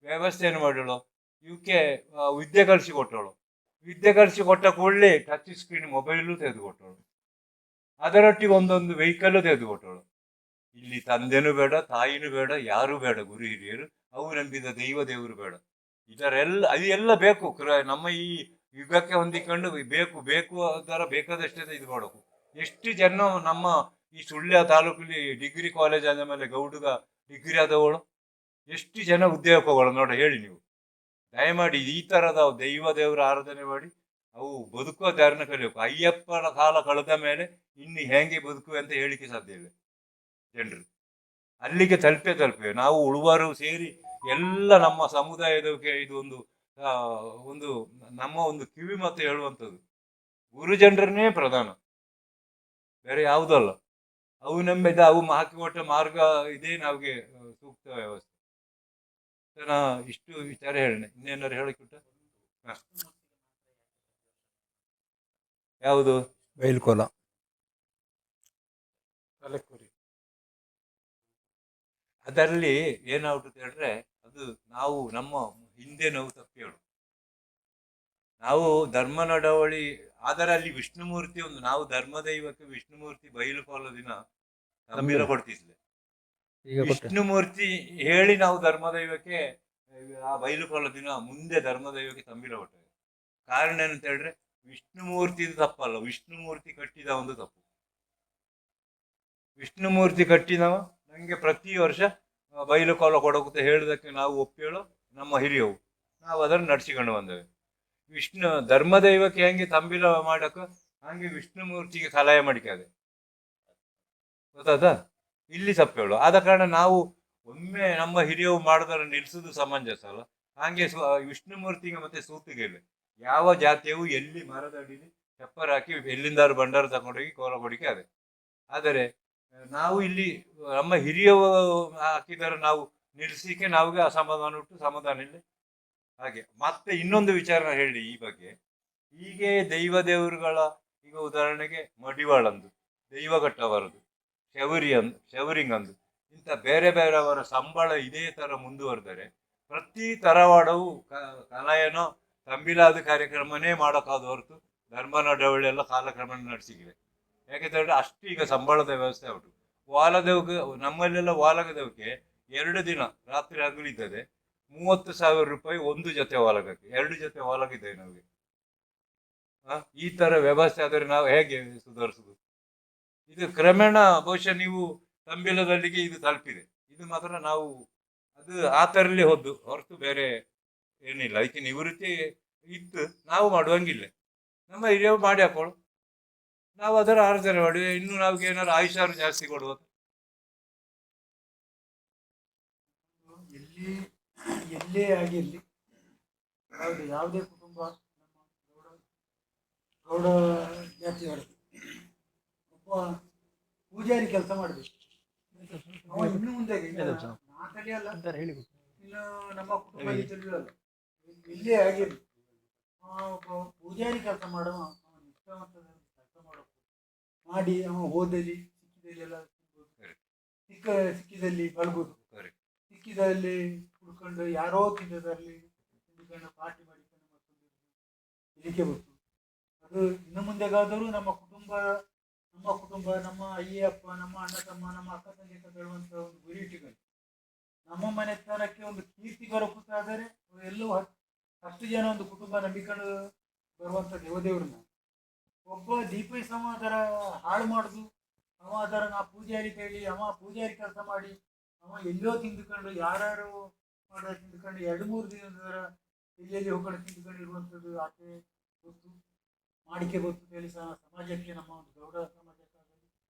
ವ್ಯವಸ್ಥೆ ಏನು ಮಾಡಿಳು, ಇವಕ್ಕೆ ವಿದ್ಯೆ ಕಲಿಸಿ ಕೊಟ್ಟಳು. ವಿದ್ಯೆ ಕಲಿಸಿ ಕೊಟ್ಟ ಕೂಡಲೇ ಟಚ್ ಸ್ಕ್ರೀನ್ ಮೊಬೈಲು ತೆಗೆದುಕೊಟ್ಟಳು, ಅದರೊಟ್ಟಿಗೆ ಒಂದೊಂದು ವೆಹಿಕಲ್ಲು ತೆಗೆದುಕೊಟ್ಟಳು. ಇಲ್ಲಿ ತಂದೆನೂ ಬೇಡ, ತಾಯಿನೂ ಬೇಡ, ಯಾರೂ ಬೇಡ, ಗುರು ಹಿರಿಯರು, ಅವು ನಂಬಿದ ದೈವ ದೇವರು ಬೇಡ. ಅದೆಲ್ಲ ಬೇಕು. ನಮ್ಮ ಈ ಯುಗಕ್ಕೆ ಹೊಂದಿಕೊಂಡು ಬೇಕು ಬೇಕು ಅದರ ಬೇಕಾದಷ್ಟೇ ಇದು ಮಾಡಬೇಕು. ಎಷ್ಟು ಜನ ನಮ್ಮ ಈ ಸುಳ್ಯ ತಾಲೂಕಲ್ಲಿ ಡಿಗ್ರಿ ಕಾಲೇಜ್ ಆದ ಮೇಲೆ ಗೌಡುಗ ಡಿಗ್ರಿ ಆದವಳು, ಎಷ್ಟು ಜನ ಉದ್ಯೋಗಗಳು ನೋಡಿ ಹೇಳಿ ನೀವು. ದಯಮಾಡಿ ಈ ತರದ ದೈವ ದೇವರ ಆರಾಧನೆ ಮಾಡಿ ಅವು ಬದುಕುವ ದಾರಿನ ಕಲಿಯಬೇಕು. ಅಯ್ಯಪ್ಪನ ಕಾಲ ಕಳೆದ ಮೇಲೆ ಇನ್ನು ಹೆಂಗೆ ಬದುಕುವೆ ಅಂತ ಹೇಳಿಕೆ ಸಾಧ್ಯ ಇಲ್ಲ. ಜನರು ಅಲ್ಲಿಗೆ ತಲುಪೇ ನಾವು ಉಳುವರು ಸೇರಿ ಎಲ್ಲ ನಮ್ಮ ಸಮುದಾಯದಕ್ಕೆ ಇದು ಒಂದು ನಮ್ಮ ಒಂದು ಕಿವಿ ಮಾತು ಹೇಳುವಂಥದ್ದು. ಗುರುಜನರನ್ನೇ ಪ್ರಧಾನ, ಬೇರೆ ಯಾವುದಲ್ಲ. ಅವು ನಂಬಿದ ಅವು ಹಾಕಿಕೊಟ್ಟ ಮಾರ್ಗ ಇದೇ ನಮಗೆ ಸೂಕ್ತ ವ್ಯವಸ್ಥೆ. ನಾ ಇಷ್ಟು ವಿಚಾರ ಹೇಳನೆ. ಇನ್ನೇನಾರು ಹೇಳಿಕೊಟ್ಟ ಯಾವುದು ಬೈಲ್ಕೊಲ. ತಲೆಕುರಿ. ಅದರಲ್ಲಿ ಏನಾಗ್ಬಿಟ್ಟು ಹೇಳಿದ್ರೆ, ಅದು ನಾವು ನಮ್ಮ ಹಿಂದೆ ನಾವು ತಪ್ಪೇಳು. ನಾವು ಧರ್ಮ ನಡವಳಿ, ಅದರಲ್ಲಿ ವಿಷ್ಣುಮೂರ್ತಿ ಒಂದು, ನಾವು ಧರ್ಮದೈವಕ್ಕೆ ವಿಷ್ಣುಮೂರ್ತಿ ಬೈಲುಕೋಲ ದಿನ ತಂಬಿಲ ಕೊಡ್ತಿದ್ಲೆ. ವಿಷ್ಣುಮೂರ್ತಿ ಹೇಳಿ ನಾವು ಧರ್ಮದೈವಕ್ಕೆ ಆ ಬೈಲುಕೋಲ ದಿನ ಮುಂದೆ ಧರ್ಮದೈವಕ್ಕೆ ತಂಬಿಲ ಕೊಟ್ಟೇವೆ. ಕಾರಣ ಏನಂತ ಹೇಳಿದ್ರೆ, ವಿಷ್ಣುಮೂರ್ತಿ ತಪ್ಪಲ್ಲ, ವಿಷ್ಣುಮೂರ್ತಿ ಕಟ್ಟಿದ ಒಂದು ತಪ್ಪು. ವಿಷ್ಣುಮೂರ್ತಿ ಕಟ್ಟಿದವ ನಂಗೆ ಪ್ರತಿ ವರ್ಷ ಬೈಲುಕೋಲ ಕೊಡೋಕುತ್ತ ಹೇಳೋದಕ್ಕೆ ನಾವು ಒಪ್ಪೇಳು, ನಮ್ಮ ಹಿರಿಯವು, ನಾವು ಅದನ್ನು ನಡ್ಸಿಕೊಂಡು ಬಂದೇವೆ. ಧರ್ಮದೈವಕ್ಕೆ ಹೆಂಗೆ ತಂಬಿಲ ಮಾಡಕ ಹಂಗೆ ವಿಷ್ಣುಮೂರ್ತಿಗೆ ಕಲಾಯ ಮಾಡಿಕಾದೆ, ಗೊತ್ತಾದ? ಇಲ್ಲಿ ತಪ್ಪೇಳು. ಆದ ಕಾರಣ ನಾವು ಒಮ್ಮೆ ನಮ್ಮ ಹಿರಿಯವು ಮಾಡೋದನ್ನು ನಿಲ್ಸುದು ಸಮಂಜಸ ಅಲ್ಲ. ಹಾಗೆ ವಿಷ್ಣುಮೂರ್ತಿಗೆ ಮತ್ತೆ ಸೂತಿಗೆ ಇಲ್ಲ. ಯಾವ ಜಾತಿಯವು ಎಲ್ಲಿ ಮರದ ಅಡಿಲಿ ಚಪ್ಪರ್ ಹಾಕಿ ಎಲ್ಲಿಂದಾರು ಭಂಡಾರ ತಗೊಂಡೋಗಿ ಕೋಲ ಕೊಡಿಕೆ ಅದೇ. ಆದರೆ ನಾವು ಇಲ್ಲಿ ನಮ್ಮ ಹಿರಿಯವು ಹಾಕಿದರೆ ನಾವು ನಿಲ್ಲಿಸಲಿಕ್ಕೆ ನಾವಿಗೆ ಅಸಮಾಧಾನ ಉಂಟು, ಸಮಾಧಾನ ಇಲ್ಲ. ಹಾಗೆ ಮತ್ತೆ ಇನ್ನೊಂದು ವಿಚಾರ ಹೇಳಿ ಈ ಬಗ್ಗೆ. ಹೀಗೆ ದೈವ ದೇವರುಗಳ, ಈಗ ಉದಾಹರಣೆಗೆ ಮಡಿವಾಳಂದು, ದೈವಘಟ್ಟವರದು, ಶವರಿಂಗ್ ಅಂದು, ಇಂಥ ಬೇರೆ ಬೇರೆಯವರ ಸಂಬಳ ಇದೇ ತರ ಮುಂದುವರೆದರೆ ಪ್ರತಿ ತರವಾಡವು ಕಲಾಯನೋ ತಂಬಿಲಾದ ಕಾರ್ಯಕ್ರಮನೇ ಮಾಡೋಕ್ಕಾದ ಹೊರತು ಧರ್ಮ ನಡವಳಿ ಎಲ್ಲ ಕಾಲಕ್ರಮ ನಡೆಸಿವೆ. ಯಾಕೆಂತಂದ್ರೆ ಅಷ್ಟು ಈಗ ಸಂಬಳದ ವ್ಯವಸ್ಥೆ ಉಂಟು. ವಾಲದವಕ್ಕೆ, ನಮ್ಮಲ್ಲೆಲ್ಲ ವಾಲಗದವಕ್ಕೆ 2 ದಿನ ರಾತ್ರಿ ಹಗಲಿದ್ದದೆ 30,000 ರೂಪಾಯಿ ಒಂದು ಜೊತೆ ವಾಲಗಕ್ಕೆ. 2 ಜೊತೆ ವಾಲಗಿದ್ದೇವೆ ನಮಗೆ. ಈ ತರ ವ್ಯವಸ್ಥೆ ಆದರೆ ನಾವು ಹೇಗೆ ಸುಧಾರಿಸುದು? ಇದು ಕ್ರಮೇಣ ಬಹುಶಃ ನೀವು ತಂಬಿಲದಲ್ಲಿಗೆ ಇದು ತಲುಪಿದೆ. ಇದು ಮಾತ್ರ ನಾವು ಅದು ಆ ತರಲಿ ಹೊರತು ಬೇರೆ ಏನಿಲ್ಲ, ಅದಕ್ಕೆ ನಿವೃತ್ತಿ ಇತ್ತು ನಾವು ಮಾಡುವಂಗಿಲ್ಲ. ನಮ್ಮ ಹಿರಿಯರು ಮಾಡಿ ಹಾಕೊಳ್ಳು, ನಾವು ಅದರ ಆರಾಧನೆ ಮಾಡಿ ಇನ್ನು ನಾವು ಏನಾದ್ರು ಆಯುಷಾರು ಜಾಸ್ತಿ ಕೊಡುವುದು. ಎಲ್ಲಿ ಎಲ್ಲೇ ಆಗಿರಲಿ, ಯಾವುದೇ ಕುಟುಂಬ ನಮ್ಮ ಗೌಡ ಜಾತಿಯವರದ್ದು ಒಬ್ಬ ಪೂಜಾರಿ ಕೆಲಸ ಮಾಡಬೇಕು. ಅವ ಇನ್ನು ಮುಂದೆ ನಾಲ್ಕಲ್ಲಿ ಅಲ್ಲ, ಇನ್ನು ನಮ್ಮ ಕುಟುಂಬದಲ್ಲಿ ತಿಳಿಯೋಲ್ಲ, ಎಲ್ಲೇ ಆಗಿರಲಿ ಒಬ್ಬ ಪೂಜಾರಿ ಕೆಲಸ ಮಾಡುವ, ಅವ ನಿಷ್ಠಾವಂತದ ಕೆಲಸ ಮಾಡಬೇಕು. ಮಾಡಿ ಅವ ಓದಲಿ ಸಿಕ್ಕಿದಲ್ಲಿ ಎಲ್ಲ ಸಿಕ್ಕಿದಲ್ಲಿ ಬಲ್ಬೋದು, ಸಿಕ್ಕಿದಲ್ಲಿ ಕುಡ್ಕೊಂಡು ಯಾರೋ ತಿಂದದಲ್ಲಿ ತಿಂದುಕೊಂಡು ಪಾರ್ಟಿ ಮಾಡಿಕೊಂಡು ಮತ್ತೊಂದು ಇದಕ್ಕೆ ಬಂತು. ಅದು ಇನ್ನು ಮುಂದೆಗಾದರೂ ನಮ್ಮ ಕುಟುಂಬ ನಮ್ಮ ಅಯ್ಯಪ್ಪ, ನಮ್ಮ ಅಣ್ಣ ತಮ್ಮ, ನಮ್ಮ ಅಕ್ಕ ತಂಗಿ ಅಂತ ಹೇಳುವಂಥ ಒಂದು ಗುರಿ ಇಟ್ಟುಕೊಂಡು ನಮ್ಮ ಮನೆತನಕ್ಕೆ ಒಂದು ಕೀರ್ತಿ ಬರಬೇಕಾದರೆ ಎಲ್ಲವೂ 10 ಜನ ಒಂದು ಕುಟುಂಬ ನಂಬಿಕೊಂಡು ಬರುವಂಥ ದೇವದೇವ್ರನ್ನ ಒಬ್ಬ ದೀಪೈ ಸಮಾಧಾರ ಹಾಳು ಮಾಡುದು, ಅವ ಅದರ ನಾ ಪೂಜಾರಿ ಕೇಳಿ ಅವ ಪೂಜಾರಿ ಕೆಲಸ ಮಾಡಿ ಅವ ಎಲ್ಲೋ ತಿಂದುಕೊಂಡು ಯಾರು ಮಾಡೋ ತಿಂದುಕೊಂಡು 2-3 ದಿನದ ಎಲ್ಲೆಲ್ಲಿ ಹೋಗ್ಕೊಂಡು ತಿಂದುಕೊಂಡು ಇರುವಂಥದ್ದು ಆಕೆ ಗೊತ್ತು, ಮಾಡಿಕೆ ಗೊತ್ತು ಹೇಳಿ ಸಮಾಜಕ್ಕೆ, ನಮ್ಮ ಒಂದು ಗೌಡ ಸಮಾಜಕ್ಕಾಗಲಿ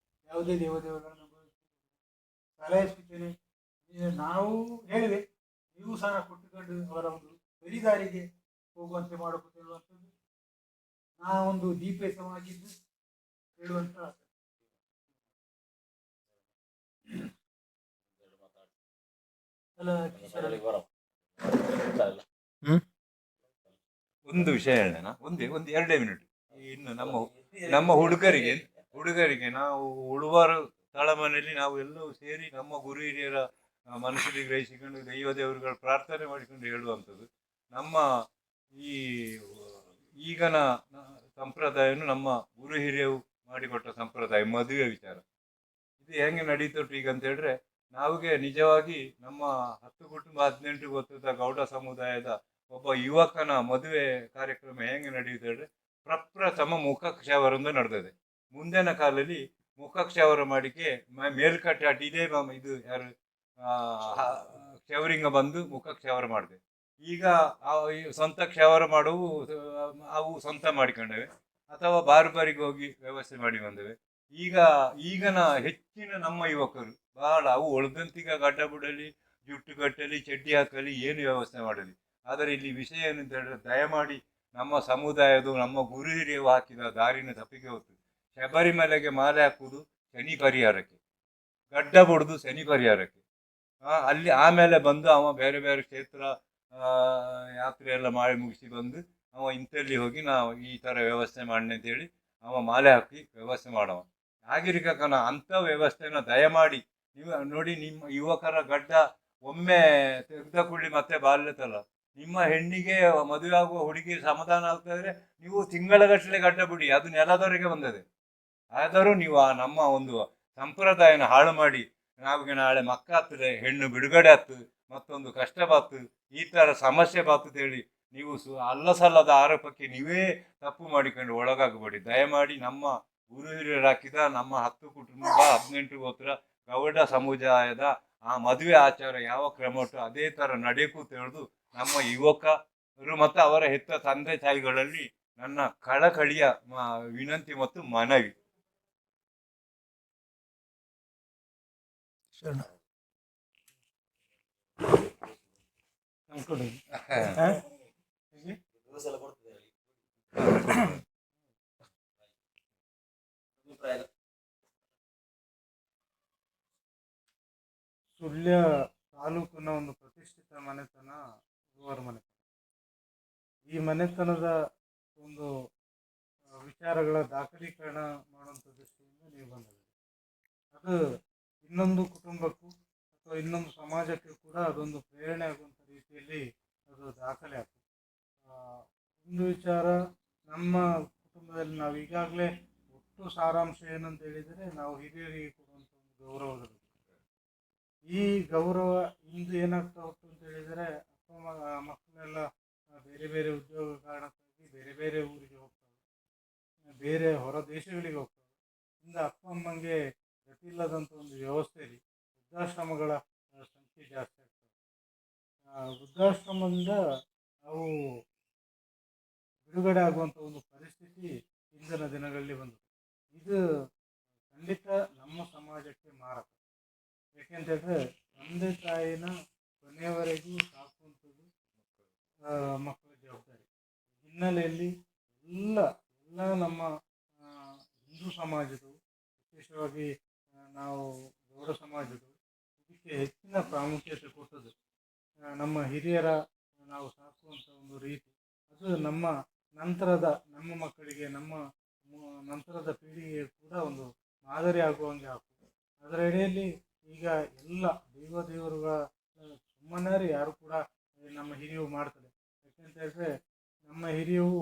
ಯಾವುದೇ ದೇವದೇವರನ್ನು ಸಲಹಿಸುತ್ತೇನೆ. ನಾವು ಹೇಳಿವೆ, ನೀವು ಸಹ ಕೊಟ್ಟುಕೊಂಡು ಅವರ ಒಂದು ಸರಿದಾರಿಗೆ ಹೋಗುವಂತೆ ಮಾಡಬೇಕು ಹೇಳುವಂಥದ್ದು ನಾ ಒಂದು ದೀಪೇಸವಾಗಿದ್ದು ಹೇಳುವಂಥ ಅಲ್ಲ ಕಿಶೋರ್. ಒಂದು ವಿಷಯ ಹೇಳೋಣ, ಒಂದು 2 ಮಿನಿಟ್. ಇನ್ನು ನಮ್ಮ ಹುಡುಗರಿಗೆ ನಾವು ಉಳುವಾರ ತಳಮನೆಯಲ್ಲಿ ನಾವು ಎಲ್ಲವೂ ಸೇರಿ ನಮ್ಮ ಗುರು ಹಿರಿಯರ ಮನಸ್ಸಲ್ಲಿ ಗ್ರಹಿಸಿಕೊಂಡು ದೈವ ದೇವರುಗಳ ಪ್ರಾರ್ಥನೆ ಮಾಡಿಕೊಂಡು ಹೇಳುವಂಥದ್ದು. ನಮ್ಮ ಈಗಿನ ಸಂಪ್ರದಾಯನು ನಮ್ಮ ಗುರು ಹಿರಿಯರು ಮಾಡಿಕೊಟ್ಟ ಸಂಪ್ರದಾಯ, ಮದುವೆ ವಿಚಾರ ಇದು ಹೆಂಗೆ ನಡೀತುಂಟು ಈಗ ಅಂತ ಹೇಳಿದ್ರೆ, ನಾವಿಗೆ ನಿಜವಾಗಿ ನಮ್ಮ 10 ಕುಟುಂಬ 18 ಗೊತ್ತದ ಗೌಡ ಸಮುದಾಯದ ಒಬ್ಬ ಯುವಕನ ಮದುವೆ ಕಾರ್ಯಕ್ರಮ ಹೆಂಗೆ ನಡೆಯುತ್ತೆ ಹೇಳಿದ್ರೆ, ಪ್ರಪ್ರಥಮ ಮುಖಕ್ಷಾವರೊಂದು ನಡೆದಿದೆ. ಮುಂದಿನ ಕಾಲದಲ್ಲಿ ಮುಖಕ್ಷಾವರ ಮಾಡಿಕೆ ಮೇಲ್ಕಟ್ಟೆ ಅಡ್ಡಿ ಇದೇ ಇದು ಯಾರು ಕ್ಷವರಿಂಗ ಬಂದು ಮುಖಕ್ಷಾವರ ಮಾಡಿದೆ. ಈಗ ಸ್ವಂತ ಕ್ಷಾವರ ಮಾಡುವು ಅವು ಸ್ವಂತ ಮಾಡಿಕೊಂಡವೆ ಅಥವಾ ಬಾರಿಗೆ ಹೋಗಿ ವ್ಯವಸ್ಥೆ ಮಾಡಿ ಬಂದವೆ. ಈಗನ ಹೆಚ್ಚಿನ ನಮ್ಮ ಯುವಕರು ಬಹಳ ಅವು ಒಳದಂತಿಗ ಗಡ್ಡ ಬಿಡಲಿ, ಜುಟ್ಟು ಕಟ್ಟಲಿ, ಚಡ್ಡಿ ಹಾಕಲಿ, ಏನು ವ್ಯವಸ್ಥೆ ಮಾಡಲಿ. ಆದರೆ ಇಲ್ಲಿ ವಿಷಯ ಏನಂತ ಹೇಳಿದ್ರೆ, ದಯಮಾಡಿ ನಮ್ಮ ಸಮುದಾಯದ ನಮ್ಮ ಗುರು ಹಿರಿಯರು ಹಾಕಿದ ದಾರಿನ ತಪ್ಪಿಗೆ ಹೊತ್ತು ಶಬರಿಮಲೆಗೆ ಮಾಲೆ ಹಾಕುವುದು ಶನಿ ಪರಿಹಾರಕ್ಕೆ, ಗಡ್ಡ ಬಿಡುದು ಶನಿ ಪರಿಹಾರಕ್ಕೆ. ಅಲ್ಲಿ ಆಮೇಲೆ ಬಂದು ಅವ ಬೇರೆ ಬೇರೆ ಕ್ಷೇತ್ರ ಯಾತ್ರೆ ಎಲ್ಲ ಮಾಡಿ ಮುಗಿಸಿ ಬಂದು ಅವ ಇಂಥಲ್ಲಿ ಹೋಗಿ ನಾವು ಈ ಥರ ವ್ಯವಸ್ಥೆ ಮಾಡಿ ಅಂತೇಳಿ ಅವ ಮಾಲೆ ಹಾಕಿ ವ್ಯವಸ್ಥೆ ಮಾಡವ. ಆಗಿರ್ಕನ ಅಂಥ ವ್ಯವಸ್ಥೆನ ದಯಮಾಡಿ ನೀವು ನೋಡಿ. ನಿಮ್ಮ ಯುವಕರ ಗಡ್ಡ ಒಮ್ಮೆ ತೆಗೆದ ಕೂಡಲಿ ಮತ್ತೆ ಬಾಲ್ಯತಲ್ಲ. ನಿಮ್ಮ ಹೆಣ್ಣಿಗೆ ಮದುವೆ ಆಗುವ ಹುಡುಗಿ ಸಮಾಧಾನ ಆಗ್ತಾಯಿದ್ರೆ ನೀವು ತಿಂಗಳಗಟ್ಟಲೆ ಗಡ್ಡ ಬಿಡಿ, ಅದು ನೆಲದವರೆಗೆ ಬಂದದೆ. ಆದರೂ ನೀವು ನಮ್ಮ ಒಂದು ಸಂಪ್ರದಾಯನ ಹಾಳು ಮಾಡಿ ನಾವಿಗೆ ನಾಳೆ ಮಕ್ಕ ಆಗ್ತದೆ, ಹೆಣ್ಣು ಬಿಡುಗಡೆ ಆಗ್ತದೆ, ಮತ್ತೊಂದು ಕಷ್ಟ ಬಾತು, ಈ ಥರ ಸಮಸ್ಯೆ ಬಾತು ಹೇಳಿ ನೀವು ಅಲ್ಲಸಲ್ಲದ ಆರೋಪಕ್ಕೆ ನೀವೇ ತಪ್ಪು ಮಾಡಿಕೊಂಡು ಒಳಗಾಗಬೇಡಿ. ದಯಮಾಡಿ ನಮ್ಮ ಗುರು ಹಿರಿಯರು ಹಾಕಿದ ನಮ್ಮ 10 ಕುಟುಂಬ 18 ಗೋತ್ರ ಗೌಡ ಸಮುದಾಯದ ಆ ಮದುವೆ ಆಚಾರ ಯಾವ ಕ್ರಮ ಉಂಟು ಅದೇ ಥರ ನಡೆಯಕ್ಕೂ ತಿಳಿದು ನಮ್ಮ ಯುವಕರು ಮತ್ತು ಅವರ ಹೆತ್ತ ತಂದೆ ತಾಯಿಗಳಲ್ಲಿ ನನ್ನ ಕಳಕಳಿಯ ವಿನಂತಿ ಮತ್ತು ಮನವಿ. ಸುಳ್ಯ ತಾಲೂಕಿನ ಒಂದು ಪ್ರತಿಷ್ಠಿತ ಮನೆತನ ಉಳುವಾರ ಮನೆತನ. ಈ ಮನೆತನದ ಒಂದು ವಿಚಾರಗಳ ದಾಖಲೀಕರಣ ಮಾಡುವಂಥ ದೃಷ್ಟಿಯಿಂದ ನೀವು ಬಂದಿದ್ದೀರಿ. ಅದು ಇನ್ನೊಂದು ಕುಟುಂಬಕ್ಕೂ ಅಥವಾ ಇನ್ನೊಂದು ಸಮಾಜಕ್ಕೆ ಕೂಡ ಅದೊಂದು ಪ್ರೇರಣೆ ಆಗುವಂಥ ರೀತಿಯಲ್ಲಿ ಅದು ದಾಖಲೆ ಆಗ್ತದೆ. ಒಂದು ವಿಚಾರ, ನಮ್ಮ ಕುಟುಂಬದಲ್ಲಿ ನಾವು ಈಗಾಗಲೇ ಒಟ್ಟು ಸಾರಾಂಶ ಏನಂತ ಹೇಳಿದರೆ, ನಾವು ಹಿರಿಯರಿಗೆ ಕೊಡುವಂಥ ಒಂದು ಗೌರವದ ಬಗ್ಗೆ. ಈ ಗೌರವ ಇಂದು ಏನಾಗ್ತಾ ಹೋಗ್ತು ಅಂತ ಹೇಳಿದರೆ, ಅಪ್ಪ ಮಕ್ಕಳೆಲ್ಲ ಬೇರೆ ಬೇರೆ ಉದ್ಯೋಗ ಕಾರಣಕ್ಕಾಗಿ ಬೇರೆ ಬೇರೆ ಊರಿಗೆ ಹೋಗ್ತವೆ, ಬೇರೆ ಹೊರ ದೇಶಗಳಿಗೆ ಹೋಗ್ತವೆ. ಇಂದ ಅಪ್ಪ ಅಮ್ಮಂಗೆ ಗತಿ ಇಲ್ಲದಂಥ ಒಂದು ವ್ಯವಸ್ಥೆಯಲ್ಲಿ ವೃದ್ಧಾಶ್ರಮಗಳ ಸಂಖ್ಯೆ ಜಾಸ್ತಿ ಆಗ್ತದೆ. ವೃದ್ಧಾಶ್ರಮದಿಂದ ಅವು ಬಿಡುಗಡೆ ಆಗುವಂಥ ಒಂದು ಪರಿಸ್ಥಿತಿ ಇಂದಿನ ದಿನಗಳಲ್ಲಿ ಬಂದಿದೆ. ಇದು ಖಂಡಿತ ನಮ್ಮ ಸಮಾಜಕ್ಕೆ ಮಾರಕ. ಯಾಕೆಂತೇಳಿದ್ರೆ ತಂದೆ ತಾಯಿನ ಕೊನೆಯವರೆಗೂ ಸಾಕುವಂಥದ್ದು ಮಕ್ಕಳ ಜವಾಬ್ದಾರಿ. ಹಿನ್ನೆಲೆಯಲ್ಲಿ ಎಲ್ಲ ಎಲ್ಲ ನಮ್ಮ ಹಿಂದೂ ಸಮಾಜದವು, ವಿಶೇಷವಾಗಿ ನಾವು ಗೌಡ ಸಮಾಜದವು ಇದಕ್ಕೆ ಹೆಚ್ಚಿನ ಪ್ರಾಮುಖ್ಯತೆ ಕೊಟ್ಟದ್ದು. ನಮ್ಮ ಹಿರಿಯರ ನಾವು ಸಾಕುವಂಥ ಒಂದು ರೀತಿ ಅದು ನಮ್ಮ ನಮ್ಮ ಮಕ್ಕಳಿಗೆ, ನಮ್ಮ ನಂತರದ ಪೀಳಿಗೆಗೆ ಕೂಡ ಒಂದು ಮಾದರಿ ಆಗುವಂಗೆ ಆಗ್ತದೆ. ಅದರ ಅಡಿಯಲ್ಲಿ ಈಗ ಎಲ್ಲ ದೇವರುಗಳ ಸುಮ್ಮನೆ ಯಾರು ಕೂಡ ನಮ್ಮ ಹಿರಿಯವು ಮಾಡ್ತಾರೆ. ಯಾಕೆಂತ ಹೇಳಿದ್ರೆ ನಮ್ಮ ಹಿರಿಯವು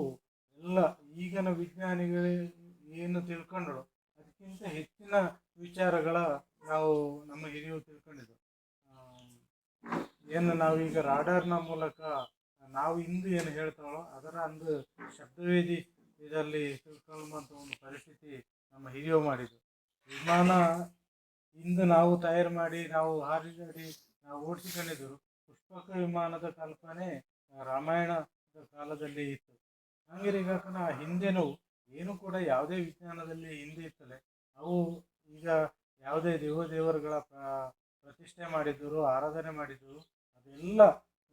ಎಲ್ಲ ಈಗಿನ ವಿಜ್ಞಾನಿಗಳೇ ಏನು ತಿಳ್ಕೊಂಡಳು ಅದಕ್ಕಿಂತ ಹೆಚ್ಚಿನ ವಿಚಾರಗಳ ನಾವು ನಮ್ಮ ಹಿರಿಯವು ತಿಳ್ಕೊಂಡಿದ್ದು. ಏನು ನಾವೀಗ ರಾಡಾರ್ನ ಮೂಲಕ ನಾವು ಇಂದು ಏನು ಹೇಳ್ತಾವೋ ಅದರ ಒಂದು ಶಬ್ದವೇದಿ ಇದರಲ್ಲಿ ತಿಳ್ಕೊಳ್ಳುವಂಥ ಒಂದು ಪರಿಸ್ಥಿತಿ ನಮ್ಮ ಹಿರಿಯರು ಮಾಡಿದ್ದು. ವಿಮಾನ ಇಂದು ನಾವು ತಯಾರು ಮಾಡಿ ನಾವು ಹಾರಿಸಿ ನಾವು ಓಡಿಸಿಕೊಂಡಿದ್ದರು. ಪುಷ್ಪಕ ವಿಮಾನದ ಕಲ್ಪನೆ ರಾಮಾಯಣದ ಕಾಲದಲ್ಲಿ ಇತ್ತು. ಹಂಗೆ ಈಗ ಹಿಂದೆನೂ ಏನು ಕೂಡ ಯಾವುದೇ ವಿಜ್ಞಾನದಲ್ಲಿ ಹಿಂದೆ ಇರ್ತದೆ ಅವು ಈಗ ಯಾವುದೇ ದೇವರುಗಳ ಪ್ರತಿಷ್ಠೆ ಮಾಡಿದ್ದರು, ಆರಾಧನೆ ಮಾಡಿದ್ದರು, ಅದೆಲ್ಲ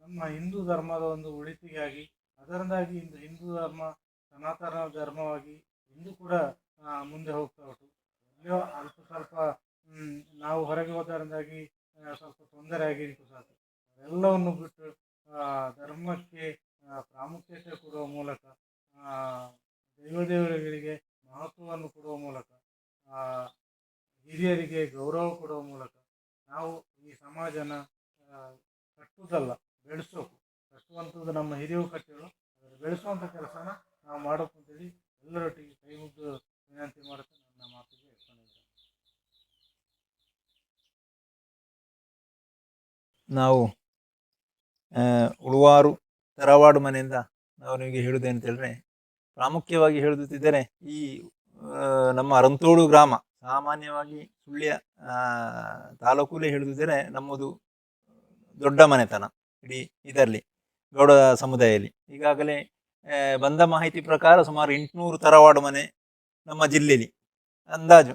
ನಮ್ಮ ಹಿಂದೂ ಧರ್ಮದ ಒಂದು ಉಳಿತಿಗಾಗಿ ಅದರಿಂದಾಗಿ ಇಂದು ಹಿಂದೂ ಧರ್ಮ ಸನಾತನ ಧರ್ಮವಾಗಿ ಇಂದು ಕೂಡ ಮುಂದೆ ಹೋಗ್ತಾ ಉಂಟು. ಎಲ್ಲೋ ಅಲ್ಪ ಸ್ವಲ್ಪ ನಾವು ಹೊರಗೆ ಹೋದರಿಂದಾಗಿ ಸ್ವಲ್ಪ ತೊಂದರೆ ಆಗಿರಿಗೂ ಸಾಕು. ಅದೆಲ್ಲವನ್ನು ಬಿಟ್ಟು ಧರ್ಮಕ್ಕೆ ಪ್ರಾಮುಖ್ಯತೆ ಕೊಡುವ ಮೂಲಕ, ದೇವರುಗಳಿಗೆ ಮಹತ್ವವನ್ನು ಕೊಡುವ ಮೂಲಕ, ಹಿರಿಯರಿಗೆ ಗೌರವ ಕೊಡುವ ಮೂಲಕ ನಾವು ಈ ಸಮಾಜನ ಕಟ್ಟುವುದಲ್ಲ ಬೆಳೆಸೋಕು. ಕಟ್ಟುವಂಥದ್ದು ನಮ್ಮ ಹಿರಿಯರು ಕಟ್ಟಿಗಳು, ಅದನ್ನು ಬೆಳೆಸುವಂಥ ಕೆಲಸನ ನಾವು ಮಾಡೋಕೆ ಅಂತೇಳಿ ಎಲ್ಲರೊಟ್ಟಿಗೆ ಕೈ ಮುಗಿದು ವಿನಂತಿ ಮಾಡುತ್ತೆ. ನನ್ನ ಮಾತಿಗೆ ನಾವು ಉಳುವಾರು ತರವಾಡು ಮನೆಯಿಂದ ನಾವು ನಿಮಗೆ ಹೇಳುವುದೇನಂತ ಹೇಳಿದ್ರೆ, ಪ್ರಾಮುಖ್ಯವಾಗಿ ಹೇಳುತ್ತಿದ್ದರೆ ಈ ನಮ್ಮ ಅರಂತೋಡು ಗ್ರಾಮ ಸಾಮಾನ್ಯವಾಗಿ ಸುಳ್ಯ ತಾಲೂಕಲ್ಲೇ ಹೇಳುತ್ತಿದ್ದರೆ ನಮ್ಮದು ದೊಡ್ಡ ಮನೆತನ ಇಡೀ ಇದರಲ್ಲಿ ಗೌಡ ಸಮುದಾಯದಲ್ಲಿ. ಈಗಾಗಲೇ ಬಂದ ಮಾಹಿತಿ ಪ್ರಕಾರ ಸುಮಾರು 800 ತರವಾಡು ಮನೆ ನಮ್ಮ ಜಿಲ್ಲೆಯಲ್ಲಿ, ಅಂದಾಜು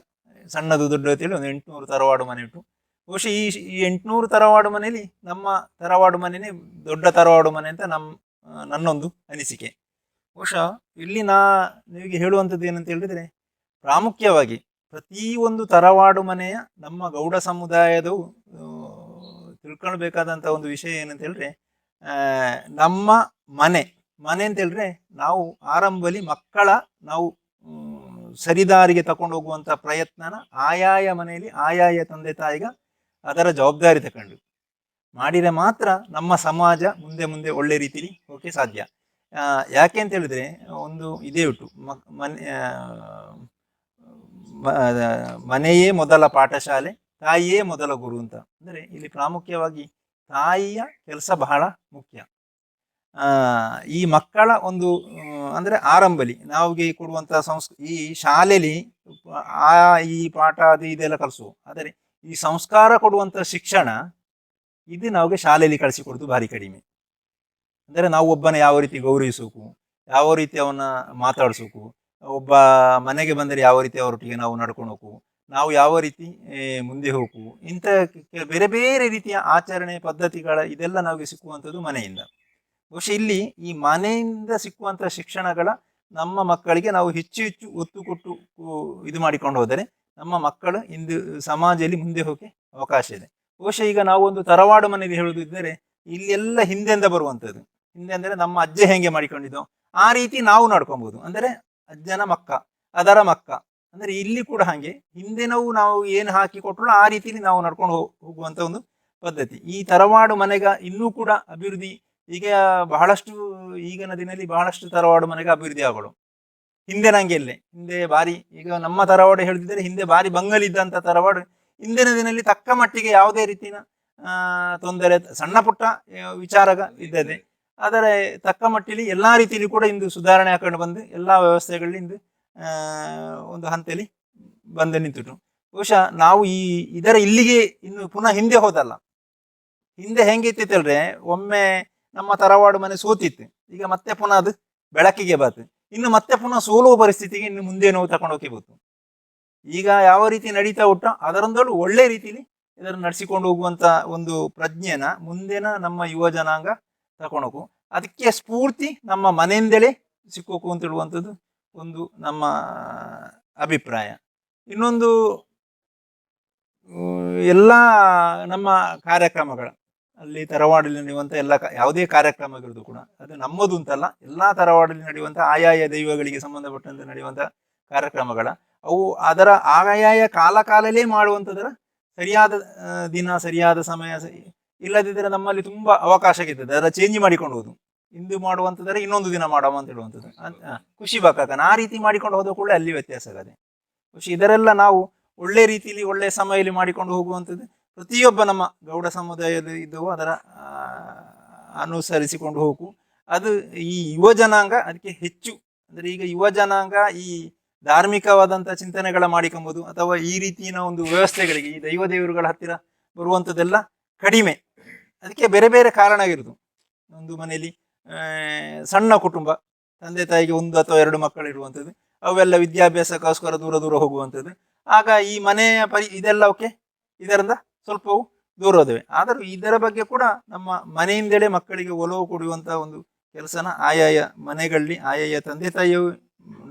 ಸಣ್ಣದು ದೊಡ್ಡ ಅಂತೇಳಿ ಒಂದು 800 ತರವಾಡು ಮನೆ ಉಂಟು. ಬಹುಶಃ ಈ 800 ತರವಾಡು ಮನೆಯಲ್ಲಿ ನಮ್ಮ ತರವಾಡು ಮನೆಯೇ ದೊಡ್ಡ ತರವಾಡು ಮನೆ ಅಂತ ನನ್ನೊಂದು ಅನಿಸಿಕೆ. ಬಹುಶಃ ಇಲ್ಲಿ ನಿಮಗೆ ಹೇಳುವಂಥದ್ದು ಏನಂತ ಹೇಳಿದ್ರೆ, ಪ್ರಾಮುಖ್ಯವಾಗಿ ಪ್ರತಿಯೊಂದು ತರವಾಡು ಮನೆಯ ನಮ್ಮ ಗೌಡ ಸಮುದಾಯದವು ತಿಳ್ಕೊಳ್ಬೇಕಾದಂಥ ಒಂದು ವಿಷಯ ಏನಂತ ಹೇಳಿದ್ರೆ, ನಮ್ಮ ಮನೆ ಅಂತ ಹೇಳಿದ್ರೆ ನಾವು ಆರಂಭದಲ್ಲಿ ಮಕ್ಕಳ ನಾವು ಸರಿದಾರಿಗೆ ತಕೊಂಡು ಹೋಗುವಂಥ ಪ್ರಯತ್ನನ ಆಯಾಯ ಮನೆಯಲ್ಲಿ ಆಯಾಯ ತಂದೆ ತಾಯಿಗ ಅದರ ಜವಾಬ್ದಾರಿ ತಗೊಂಡು ಮಾಡಿದರೆ ಮಾತ್ರ ನಮ್ಮ ಸಮಾಜ ಮುಂದೆ ಒಳ್ಳೆ ರೀತಿಯಲ್ಲಿ ಹೋಗಕ್ಕೆ ಸಾಧ್ಯ. ಯಾಕೆ ಅಂತ ಹೇಳಿದ್ರೆ ಒಂದು ಇದೇ ಉಂಟು, ಮನೆಯೇ ಮೊದಲ ಪಾಠಶಾಲೆ, ತಾಯಿಯೇ ಮೊದಲ ಗುರು ಅಂತ. ಅಂದರೆ ಇಲ್ಲಿ ಪ್ರಾಮುಖ್ಯವಾಗಿ ತಾಯಿಯ ಕೆಲಸ ಬಹಳ ಮುಖ್ಯ. ಈ ಮಕ್ಕಳ ಒಂದು ಅಂದರೆ ಆರಂಭಲಿ ನಾವಿಗೆ ಕೊಡುವಂಥ ಈ ಶಾಲೆಯಲ್ಲಿ ಈ ಪಾಠ ಅದು ಇದೆಲ್ಲ ಕಲಿಸುವ, ಆದರೆ ಈ ಸಂಸ್ಕಾರ ಕೊಡುವಂಥ ಶಿಕ್ಷಣ ಇದು ನಾವಿಗೆ ಶಾಲೆಯಲ್ಲಿ ಕಳಿಸಿಕೊಡೋದು ಭಾರಿ ಕಡಿಮೆ. ಅಂದರೆ ನಾವು ಒಬ್ಬನ ಯಾವ ರೀತಿ ಗೌರವಿಸೋಕು, ಯಾವ ರೀತಿ ಅವನ್ನ ಮಾತಾಡ್ಸೋಕು, ಒಬ್ಬ ಮನೆಗೆ ಬಂದರೆ ಯಾವ ರೀತಿ ಅವರೊಟ್ಟಿಗೆ ನಾವು ನಡ್ಕೊಳೋಕು, ನಾವು ಯಾವ ರೀತಿ ಮುಂದೆ ಹೋಗು, ಇಂಥ ಬೇರೆ ಬೇರೆ ರೀತಿಯ ಆಚರಣೆ ಪದ್ಧತಿಗಳ ಇದೆಲ್ಲ ನಮಗೆ ಸಿಕ್ಕುವಂಥದ್ದು ಮನೆಯಿಂದ. ಬಹುಶಃ ಇಲ್ಲಿ ಈ ಮನೆಯಿಂದ ಸಿಕ್ಕುವಂಥ ಶಿಕ್ಷಣಗಳ ನಮ್ಮ ಮಕ್ಕಳಿಗೆ ನಾವು ಹೆಚ್ಚು ಒತ್ತು ಕೊಟ್ಟು ಇದು ಮಾಡಿಕೊಂಡು ಹೋದರೆ ನಮ್ಮ ಮಕ್ಕಳು ಇಂದು ಸಮಾಜದಲ್ಲಿ ಮುಂದೆ ಹೋಗಿ ಅವಕಾಶ ಇದೆ. ಬಹುಶಃ ಈಗ ನಾವು ಒಂದು ತರವಾಡು ಮನೆಯಲ್ಲಿ ಹೇಳುವುದಿದ್ದರೆ ಇಲ್ಲೆಲ್ಲ ಹಿಂದೆಂದ ಬರುವಂಥದ್ದು. ಹಿಂದೆ ಅಂದರೆ ನಮ್ಮ ಅಜ್ಜ ಹೆಂಗೆ ಮಾಡಿಕೊಂಡಿದ್ದೋ ಆ ರೀತಿ ನಾವು ನಡ್ಕೊಬೋದು. ಅಂದರೆ ಅಜ್ಜನ ಮಕ್ಕ ಅದರ ಮಕ್ಕ ಅಂದರೆ ಇಲ್ಲಿ ಕೂಡ ಹಾಗೆ ಹಿಂದೆ ನಾವು ಏನು ಹಾಕಿ ಕೊಟ್ಟರು ಆ ರೀತಿಯಲ್ಲಿ ನಾವು ನಡ್ಕೊಂಡು ಹೋಗುವಂಥ ಒಂದು ಪದ್ಧತಿ. ಈ ತರವಾಡು ಮನೆಗ ಇನ್ನೂ ಕೂಡ ಅಭಿವೃದ್ಧಿ ಈಗ ಬಹಳಷ್ಟು ಈಗಿನ ದಿನದಲ್ಲಿ ಬಹಳಷ್ಟು ತರವಾಡು ಮನೆಗೆ ಅಭಿವೃದ್ಧಿ ಆಗೋಳು. ಹಿಂದೆ ನಂಗೆ ಇಲ್ಲೇ ಹಿಂದೆ ಬಾರಿ ಈಗ ನಮ್ಮ ತರವಾಡು ಹೇಳ್ತಿದ್ದಾರೆ, ಹಿಂದೆ ಬಾರಿ ಬಂಗಲಿದ್ದಂಥ ತರವಾಡು ಇಂದಿನ ದಿನದಲ್ಲಿ ತಕ್ಕ ಮಟ್ಟಿಗೆ ಯಾವುದೇ ರೀತಿಯ ತೊಂದರೆ ಸಣ್ಣ ಪುಟ್ಟ ವಿಚಾರಗ ಇದ್ದದೆ, ಆದರೆ ತಕ್ಕ ಮಟ್ಟಿಲಿ ಎಲ್ಲ ರೀತಿಯಲ್ಲಿ ಕೂಡ ಇಂದು ಸುಧಾರಣೆ ಹಾಕೊಂಡು ಬಂದು ಎಲ್ಲ ವ್ಯವಸ್ಥೆಗಳಲ್ಲಿ ಇಂದು ಒಂದು ಹಂತದಲ್ಲಿ ಬಂದು ನಿಂತಿಟ್ಟು. ಬಹುಶಃ ನಾವು ಇಲ್ಲಿಗೆ ಇನ್ನು ಪುನಃ ಹಿಂದೆ ಹೋದಲ್ಲ. ಹಿಂದೆ ಹೆಂಗಿತ್ತಿತ್ತಲ್ರೆ, ಒಮ್ಮೆ ನಮ್ಮ ತರವಾಡು ಮನೆ ಸೋತಿತ್ತು, ಈಗ ಮತ್ತೆ ಪುನಃ ಅದು ಬೆಳಕಿಗೆ ಬಂತು. ಇನ್ನು ಮತ್ತೆ ಪುನಃ ಸೋಲುವ ಪರಿಸ್ಥಿತಿಗೆ ಇನ್ನು ಮುಂದೆ ನಾವು ತಗೊಂಡೋಗಿ ಬಂತು. ಈಗ ಯಾವ ರೀತಿ ನಡೀತಾ ಉಂಟೋ ಅದರೊಂದಳು ಒಳ್ಳೆ ರೀತಿಯಲ್ಲಿ ಇದನ್ನು ನಡೆಸಿಕೊಂಡು ಹೋಗುವಂತ ಒಂದು ಪ್ರಜ್ಞೆನ ಮುಂದಿನ ನಮ್ಮ ಯುವ ಜನಾಂಗ ತಗೊಂಡೋಗು. ಅದಕ್ಕೆ ಸ್ಫೂರ್ತಿ ನಮ್ಮ ಮನೆಯಿಂದಲೇ ಸಿಕ್ಕೋಕು ಅಂತ ಹೇಳುವಂಥದ್ದು ಒಂದು ನಮ್ಮ ಅಭಿಪ್ರಾಯ. ಇನ್ನೊಂದು ಎಲ್ಲ ನಮ್ಮ ಕಾರ್ಯಕ್ರಮಗಳ ಅಲ್ಲಿ ತರವಾಡಲ್ಲಿ ನಡೆಯುವಂಥ ಎಲ್ಲ ಯಾವುದೇ ಕಾರ್ಯಕ್ರಮಗಳದ್ದು ಕೂಡ ಅದು ನಮ್ಮದು ಅಂತಲ್ಲ, ಎಲ್ಲ ತರವಾಡಲ್ಲಿ ನಡೆಯುವಂಥ ಆಯಾಯ ದೈವಗಳಿಗೆ ಸಂಬಂಧಪಟ್ಟಂತೆ ನಡೆಯುವಂಥ ಕಾರ್ಯಕ್ರಮಗಳ ಅವು ಅದರ ಆಯಾಯ ಕಾಲಲ್ಲೇ ಮಾಡುವಂಥದ್ದರ ಸರಿಯಾದ ದಿನ ಸರಿಯಾದ ಸಮಯ ಇಲ್ಲದಿದ್ದರೆ ನಮ್ಮಲ್ಲಿ ತುಂಬ ಅವಕಾಶ ಇರ್ತದೆ ಅದರ ಚೇಂಜ್ ಮಾಡಿಕೊಂಡು ಹೋದು. ಇಂದು ಮಾಡುವಂಥದ್ದರೆ ಇನ್ನೊಂದು ದಿನ ಮಾಡುವ ಅಂತ ಹೇಳುವಂಥದ್ದು ಖುಷಿ ಬಾಕಾಕನ ಆ ರೀತಿ ಮಾಡಿಕೊಂಡು ಹೋದ ಕೂಡ ಅಲ್ಲಿ ವ್ಯತ್ಯಾಸ ಆಗದೆ ಖುಷಿ. ಇದರೆಲ್ಲ ನಾವು ಒಳ್ಳೆ ರೀತಿಯಲ್ಲಿ ಒಳ್ಳೆ ಸಮಯದಲ್ಲಿ ಮಾಡಿಕೊಂಡು ಹೋಗುವಂಥದ್ದು ಪ್ರತಿಯೊಬ್ಬ ನಮ್ಮ ಗೌಡ ಸಮುದಾಯದಲ್ಲಿ ಇದ್ದವು ಅದರ ಅನುಸರಿಸಿಕೊಂಡು ಹೋಗು. ಅದು ಈ ಯುವ ಜನಾಂಗ ಅದಕ್ಕೆ ಹೆಚ್ಚು ಅಂದರೆ ಈಗ ಯುವ ಜನಾಂಗ ಈ ಧಾರ್ಮಿಕವಾದಂಥ ಚಿಂತನೆಗಳ ಮಾಡಿಕೊಂಬೋದು ಅಥವಾ ಈ ರೀತಿಯ ಒಂದು ವ್ಯವಸ್ಥೆಗಳಿಗೆ ಈ ದೈವ ದೇವರುಗಳ ಹತ್ತಿರ ಬರುವಂಥದ್ದೆಲ್ಲ ಕಡಿಮೆ. ಅದಕ್ಕೆ ಬೇರೆ ಬೇರೆ ಕಾರಣ ಆಗಿರೋದು. ಒಂದು ಮನೆಯಲ್ಲಿ ಸಣ್ಣ ಕುಟುಂಬ, ತಂದೆ ತಾಯಿಗೆ 1 ಅಥವಾ 2 ಮಕ್ಕಳು ಇರುವಂಥದ್ದು, ಅವೆಲ್ಲ ವಿದ್ಯಾಭ್ಯಾಸಕ್ಕೋಸ್ಕರ ದೂರ ದೂರ ಹೋಗುವಂಥದ್ದು. ಆಗ ಈ ಮನೆಯ ಇದೆಲ್ಲ ಓಕೆ ಇದರಿಂದ ಸ್ವಲ್ಪವು ದೂರ ಹೋದವೆ. ಆದರೂ ಇದರ ಬಗ್ಗೆ ಕೂಡ ನಮ್ಮ ಮನೆಯಿಂದಲೇ ಮಕ್ಕಳಿಗೆ ಒಲವು ಕೊಡುವಂಥ ಒಂದು ಕೆಲಸನ ಆಯಾಯ ಮನೆಗಳಲ್ಲಿ ಆಯಾಯ ತಂದೆ ತಾಯಿಯು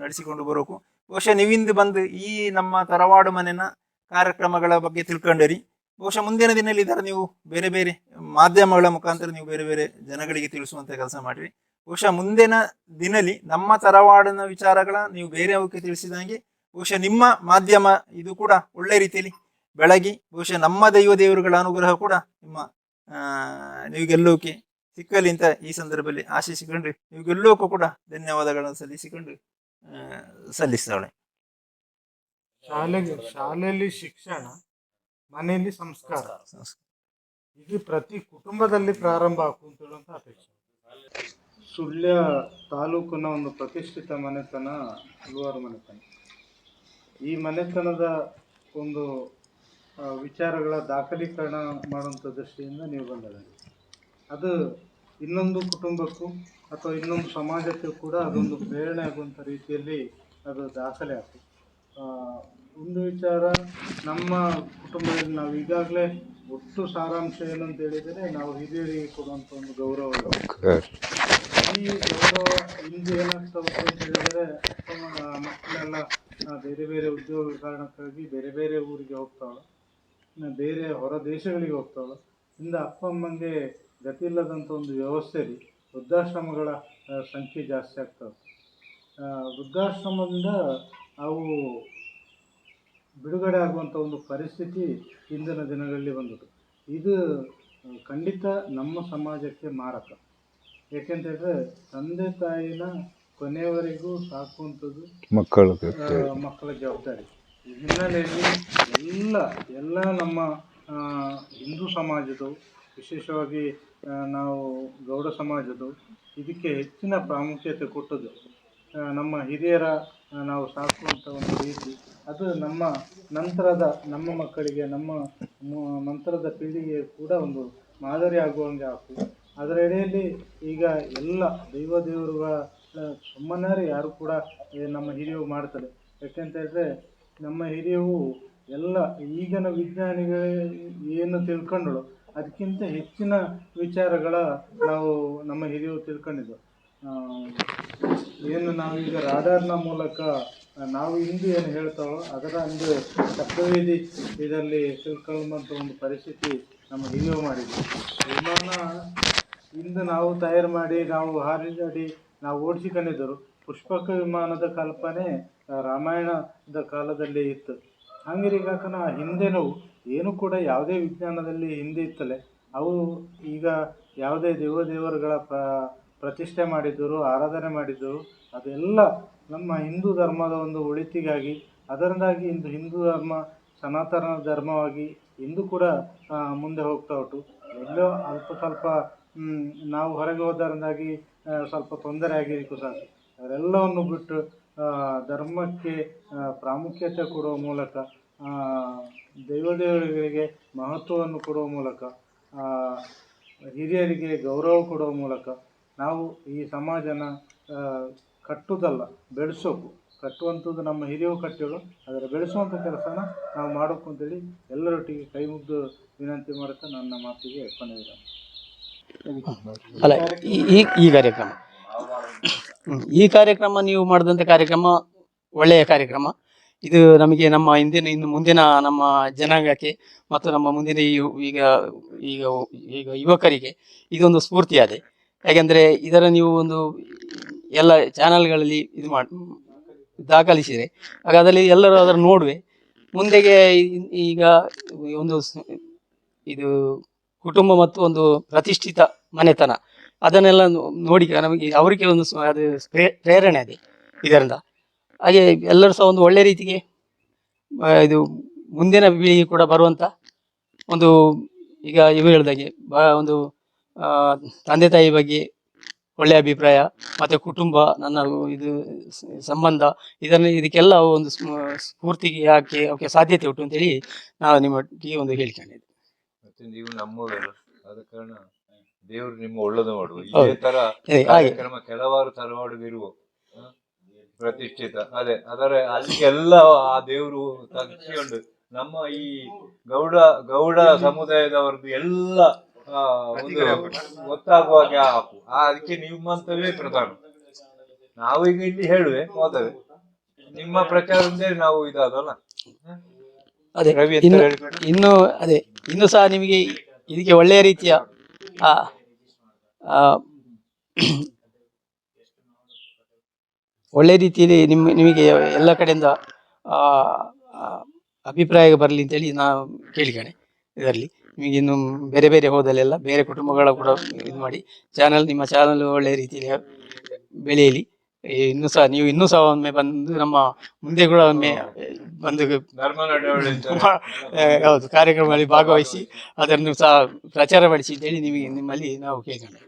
ನಡೆಸಿಕೊಂಡು ಬರೋಕು. ಬಹುಶಃ ನೀವಿಂದು ಬಂದು ಈ ನಮ್ಮ ತರವಾಡು ಮನೆಯ ಕಾರ್ಯಕ್ರಮಗಳ ಬಗ್ಗೆ ತಿಳ್ಕೊಂಡರಿ. ಬಹುಶಃ ಮುಂದಿನ ದಿನದಲ್ಲಿ ಇದರ ನೀವು ಬೇರೆ ಬೇರೆ ಮಾಧ್ಯಮಗಳ ಮುಖಾಂತರ ನೀವು ಬೇರೆ ಬೇರೆ ಜನಗಳಿಗೆ ತಿಳಿಸುವಂಥ ಕೆಲಸ ಮಾಡಿರಿ. ಬಹುಶಃ ಮುಂದಿನ ದಿನದಲ್ಲಿ ನಮ್ಮ ತರವಾಡಿನ ವಿಚಾರಗಳ ನೀವು ಬೇರೆಯವಕ್ಕೆ ತಿಳಿಸಿದಂಗೆ ಬಹುಶಃ ನಿಮ್ಮ ಮಾಧ್ಯಮ ಇದು ಕೂಡ ಒಳ್ಳೆ ರೀತಿಯಲ್ಲಿ ಬೆಳಗಿ ಬಹುಶಃ ನಮ್ಮ ದೈವ ದೇವರುಗಳ ಅನುಗ್ರಹ ಕೂಡ ನಿಮ್ಮ ನೀವು ಗೆಲ್ಲೋಕೆ ಸಿಕ್ಕಲಿ ಅಂತ ಈ ಸಂದರ್ಭದಲ್ಲಿ ಆಶಿಸಿಕೊಂಡು ನೀವು ಗೆಲ್ಲೋಕ್ಕೂ ಕೂಡ ಧನ್ಯವಾದಗಳನ್ನು ಸಲ್ಲಿಸ್ತಾಳೆ. ಶಾಲೆಯಲ್ಲಿ ಶಿಕ್ಷಣ, ಮನೆಯಲ್ಲಿ ಸಂಸ್ಕಾರ, ಇದು ಪ್ರತಿ ಕುಟುಂಬದಲ್ಲಿ ಪ್ರಾರಂಭ ಆಗುವಂತ ಅಪೇಕ್ಷೆ. ಸುಳ್ಯ ತಾಲೂಕಿನ ಒಂದು ಪ್ರತಿಷ್ಠಿತ ಮನೆತನ ಹಲವಾರು ಮನೆತನ. ಈ ಮನೆತನದ ಒಂದು ವಿಚಾರಗಳ ದಾಖಲೀಕರಣ ಮಾಡುವಂಥ ದೃಷ್ಟಿಯಿಂದ ನೀವು ಬಂದಿದ್ದೀರಿ. ಅದು ಇನ್ನೊಂದು ಕುಟುಂಬಕ್ಕೂ ಅಥವಾ ಇನ್ನೊಂದು ಸಮಾಜಕ್ಕೂ ಕೂಡ ಅದೊಂದು ಪ್ರೇರಣೆ ಆಗುವಂಥ ರೀತಿಯಲ್ಲಿ ಅದು ದಾಖಲೆ ಆಗ್ತದೆ. ಒಂದು ವಿಚಾರ, ನಮ್ಮ ಕುಟುಂಬದಲ್ಲಿ ನಾವು ಈಗಾಗಲೇ ಒಟ್ಟು ಸಾರಾಂಶ ಏನಂತ ಹೇಳಿದರೆ ನಾವು ಹಿರಿಯರಿಗೆ ಕೊಡುವಂಥ ಒಂದು ಗೌರವ. ಈ ಗೌರವ ಇಂದು ಏನಾಗ್ತವೆ ಅಂತ ಹೇಳಿದರೆ ಮಕ್ಕಳೆಲ್ಲ ಬೇರೆ ಬೇರೆ ಉದ್ಯೋಗ ಕಾರಣಕ್ಕಾಗಿ ಬೇರೆ ಬೇರೆ ಊರಿಗೆ ಹೋಗ್ತಾವೆ, ಬೇರೆ ಹೊರ ದೇಶಗಳಿಗೆ ಹೋಗ್ತಾವೆ. ಇಂದ ಅಪ್ಪ ಅಮ್ಮಂಗೆ ಗತಿ ಇಲ್ಲದಂಥ ಒಂದು ವ್ಯವಸ್ಥೆಯಲ್ಲಿ ವೃದ್ಧಾಶ್ರಮಗಳ ಸಂಖ್ಯೆ ಜಾಸ್ತಿ ಆಗ್ತವೆ. ವೃದ್ಧಾಶ್ರಮದಿಂದ ಅವು ಬಿಡುಗಡೆ ಆಗುವಂಥ ಒಂದು ಪರಿಸ್ಥಿತಿ ಇಂದಿನ ದಿನಗಳಲ್ಲಿ ಬಂದದ್ದು. ಇದು ಖಂಡಿತ ನಮ್ಮ ಸಮಾಜಕ್ಕೆ ಮಾರಕ. ಏಕೆಂತೇಳಿದ್ರೆ ತಂದೆ ತಾಯಿನ ಕೊನೆಯವರೆಗೂ ಸಾಕುವಂಥದ್ದು ಮಕ್ಕಳ ಜವಾಬ್ದಾರಿ. ಈ ಹಿನ್ನೆಲೆಯಲ್ಲಿ ಎಲ್ಲ ನಮ್ಮ ಹಿಂದೂ ಸಮಾಜದವು, ವಿಶೇಷವಾಗಿ ನಾವು ಗೌಡ ಸಮಾಜದವು ಇದಕ್ಕೆ ಹೆಚ್ಚಿನ ಪ್ರಾಮುಖ್ಯತೆ ಕೊಟ್ಟದ್ದು. ನಮ್ಮ ಹಿರಿಯರ ನಾವು ಸಾಕುವಂಥ ಒಂದು ರೀತಿ ಅದು ನಮ್ಮ ಮಕ್ಕಳಿಗೆ, ನಮ್ಮ ನಂತರದ ಪೀಳಿಗೆ ಕೂಡ ಒಂದು ಮಾದರಿ ಆಗುವಂಗೆ ಆಗ್ತದೆ. ಅದರ ಎಡೆಯಲ್ಲಿ ಈಗ ಎಲ್ಲ ದೇವರುಗಳ ಸುಮ್ಮನೆ ಯಾರು ಕೂಡ ನಮ್ಮ ಹಿರಿಯವು ಮಾಡ್ತಾರೆ. ಯಾಕೆಂತ ಹೇಳಿದ್ರೆ ನಮ್ಮ ಹಿರಿಯವು ಎಲ್ಲ ಈಗಿನ ವಿಜ್ಞಾನಿಗಳು ಏನು ತಿಳ್ಕೊಂಡಳು ಅದಕ್ಕಿಂತ ಹೆಚ್ಚಿನ ವಿಚಾರಗಳ ನಾವು ನಮ್ಮ ಹಿರಿಯರು ತಿಳ್ಕೊಂಡಿದ್ದು. ಏನು ನಾವೀಗ ರಾಡಾರ್ನ ಮೂಲಕ ನಾವು ಇಂದು ಏನು ಹೇಳ್ತಾವೋ ಅದರ ಒಂದು ಶಬ್ದವೇದಿ ಇದರಲ್ಲಿ ತಿಳ್ಕೊಳ್ಳುವಂಥ ಒಂದು ಪರಿಸ್ಥಿತಿ ನಮ್ಮ ಹಿರಿಯರು ಮಾಡಿದ್ವಿ. ವಿಮಾನ ಇಂದು ನಾವು ತಯಾರು ಮಾಡಿ ನಾವು ಹಾರಾಡಿ ನಾವು ಓಡಿಸಿಕೊಂಡಿದ್ದರು. ಪುಷ್ಪಕ ವಿಮಾನದ ಕಲ್ಪನೆ ರಾಮಾಯಣದ ಕಾಲದಲ್ಲಿ ಇತ್ತು. ಹಂಗಿರಿಗಾಕನ ಹಿಂದೆನೂ ಏನು ಕೂಡ ಯಾವುದೇ ವಿಜ್ಞಾನದಲ್ಲಿ ಹಿಂದೆ ಇತ್ತಲೆ ಅವು ಈಗ ಯಾವುದೇ ದೇವರುಗಳ ಪ್ರತಿಷ್ಠೆ ಮಾಡಿದ್ದರು, ಆರಾಧನೆ ಮಾಡಿದ್ದರು, ಅದೆಲ್ಲ ನಮ್ಮ ಹಿಂದೂ ಧರ್ಮದ ಒಂದು ಒಳಿತಿಗಾಗಿ, ಅದರಿಂದಾಗಿ ಇಂದು ಹಿಂದೂ ಧರ್ಮ ಸನಾತನ ಧರ್ಮವಾಗಿ ಇಂದು ಕೂಡ ಮುಂದೆ ಹೋಗ್ತಾ ಉಂಟು. ಎಲ್ಲೋ ಅಲ್ಪ ಸ್ವಲ್ಪ ನಾವು ಹೊರಗೆ ಹೋದರಿಂದಾಗಿ ಸ್ವಲ್ಪ ತೊಂದರೆ ಆಗಿರಿಗೂ ಸಾಕು. ಅದೆಲ್ಲವನ್ನು ಬಿಟ್ಟು ಧರ್ಮಕ್ಕೆ ಪ್ರಾಮುಖ್ಯತೆ ಕೊಡುವ ಮೂಲಕ, ದೇವರುಗಳಿಗೆ ಮಹತ್ವವನ್ನು ಕೊಡುವ ಮೂಲಕ ಹಿರಿಯರಿಗೆ ಗೌರವ ಕೊಡುವ ಮೂಲಕ ನಾವು ಈ ಸಮಾಜನ ಕಟ್ಟುವುದಲ್ಲ, ಬೆಳೆಸೋಕು. ಕಟ್ಟುವಂಥದ್ದು ನಮ್ಮ ಹಿರಿಯರು ಕಟ್ಟಿಗಳು, ಅದರ ಬೆಳೆಸುವಂಥ ಕೆಲಸನ ನಾವು ಮಾಡಬೇಕು ಅಂತೇಳಿ ಎಲ್ಲರೊಟ್ಟಿಗೆ ಕೈ ಮುಗಿದು ವಿನಂತಿ ಮಾಡುತ್ತಾ ನನ್ನ ಮಾತಿಗೆ ಕೊನೆಯಿದೆ. ಅಲ್ಲ, ಈ ಕಾರ್ಯಕ್ರಮ ಈ ಕಾರ್ಯಕ್ರಮ ನೀವು ಮಾಡಿದಂಥ ಕಾರ್ಯಕ್ರಮ ಒಳ್ಳೆಯ ಕಾರ್ಯಕ್ರಮ. ಇದು ನಮಗೆ ನಮ್ಮ ಇನ್ನು ಮುಂದಿನ ನಮ್ಮ ಜನಾಂಗಕ್ಕೆ ಮತ್ತು ನಮ್ಮ ಮುಂದಿನ ಈಗ ಈಗ ಈಗ ಯುವಕರಿಗೆ ಇದೊಂದು ಸ್ಫೂರ್ತಿಯಾದೆ. ಯಾಕೆಂದರೆ ಇದರ ನೀವು ಒಂದು ಎಲ್ಲ ಚಾನಲ್ಗಳಲ್ಲಿ ಇದು ದಾಖಲಿಸಿದರೆ ಆಗ ಅದರಲ್ಲಿ ಎಲ್ಲರೂ ಅದನ್ನು ನೋಡುವೆ. ಮುಂದೆಗೆ ಈಗ ಒಂದು ಇದು ಕುಟುಂಬ ಮತ್ತು ಒಂದು ಪ್ರತಿಷ್ಠಿತ ಮನೆತನ ಅದನ್ನೆಲ್ಲ ನೋಡಿ ನಮಗೆ ಅವರಿಗೆ ಒಂದು ಅದು ಪ್ರೇರಣೆ ಇದೆ ಇದರಿಂದ. ಹಾಗೆ ಎಲ್ಲರೂ ಸಹ ಒಂದು ಒಳ್ಳೆ ರೀತಿಗೆ ಇದು ಮುಂದಿನ ಪೀಳಿಗೆ ಕೂಡ ಬರುವಂಥ ಒಂದು ಈಗ ಇವು ಹೇಳಿದಾಗೆ ಒಂದು ತಂದೆ ತಾಯಿ ಬಗ್ಗೆ ಒಳ್ಳೆಯ ಅಭಿಪ್ರಾಯ ಮತ್ತು ಕುಟುಂಬ ನನ್ನ ಇದು ಸಂಬಂಧ ಇದಕ್ಕೆಲ್ಲ ಒಂದು ಸ್ಫೂರ್ತಿಗೆ ಅವಕ್ಕೆ ಸಾಧ್ಯತೆ ಉಂಟು ಅಂತೇಳಿ ನಾವು ನಿಮ್ಮೊಟ್ಟಿಗೆ ಒಂದು ಹೇಳಿಕೊಂಡಿದ್ದೆ. ಮತ್ತೆ ನೀವು ನಮ್ಮವರೆಲ್ಲ ಆದ ಕಾರಣ ದೇವರು ನಿಮ್ಮ ಒಳ್ಳೇದು ಮಾಡುವ. ಇದೇ ತರ ಕಾರ್ಯಕ್ರಮ ಕೆಲವಾರು ತರವಾಡುವಿರುವ ಪ್ರತಿಷ್ಠಿತ ಅದರ ಅಲ್ಲಿಗೆಲ್ಲ ಆ ದೇವರು ತಗ್ಗಿಕೊಂಡು ನಮ್ಮ ಈ ಗೌಡ ಸಮುದಾಯದವರದ್ದು ಎಲ್ಲ ಒಂದು ಗೊತ್ತಾಗುವಾಗೆ ಹಾಕು. ಅದಕ್ಕೆ ನಿಮ್ಮಂತವೇ ಪ್ರಧಾನ. ನಾವೀಗ ಇಲ್ಲಿ ಹೇಳುವೆ ಹೋದವೆ ನಿಮ್ಮ ಪ್ರಚಾರದಿಂದ ನಾವು ಇದಾದಲ್ಲ. ಅದೇ ಇನ್ನು ಸಹ ನಿಮಗೆ ಇದಕ್ಕೆ ಒಳ್ಳೆಯ ರೀತಿಯ ಒಳ್ಳೆ ರೀತಿಯಲ್ಲಿ ನಿಮಗೆ ಎಲ್ಲ ಕಡೆಯಿಂದ ಅಭಿಪ್ರಾಯ ಬರಲಿ ಅಂತೇಳಿ ನಾವು ಕೇಳಿಕೊಂಡೆ. ಇದರಲ್ಲಿ ನಿಮಗೆ ಇನ್ನು ಬೇರೆ ಬೇರೆ ಹೋದಲ್ಲೆಲ್ಲ ಬೇರೆ ಕುಟುಂಬಗಳ ಕೂಡ ಇದು ಮಾಡಿ ನಿಮ್ಮ ಚಾನಲ್ ಒಳ್ಳೆ ರೀತಿಯಲ್ಲಿ ಬೆಳೆಯಲಿ. ಇನ್ನೂ ಸಹ ಒಮ್ಮೆ ಬಂದು ನಮ್ಮ ಮುಂದೆ ಕೂಡ ಒಮ್ಮೆ ಬಂದು ಹೌದು ಕಾರ್ಯಕ್ರಮದಲ್ಲಿ ಭಾಗವಹಿಸಿ ಅದನ್ನು ಸಹ ಪ್ರಚಾರ ಪಡಿಸಿ ಅಂತೇಳಿ ನಿಮ್ಮಲ್ಲಿ ನಾವು ಕೇಳ್ಕೊಂಡೆ.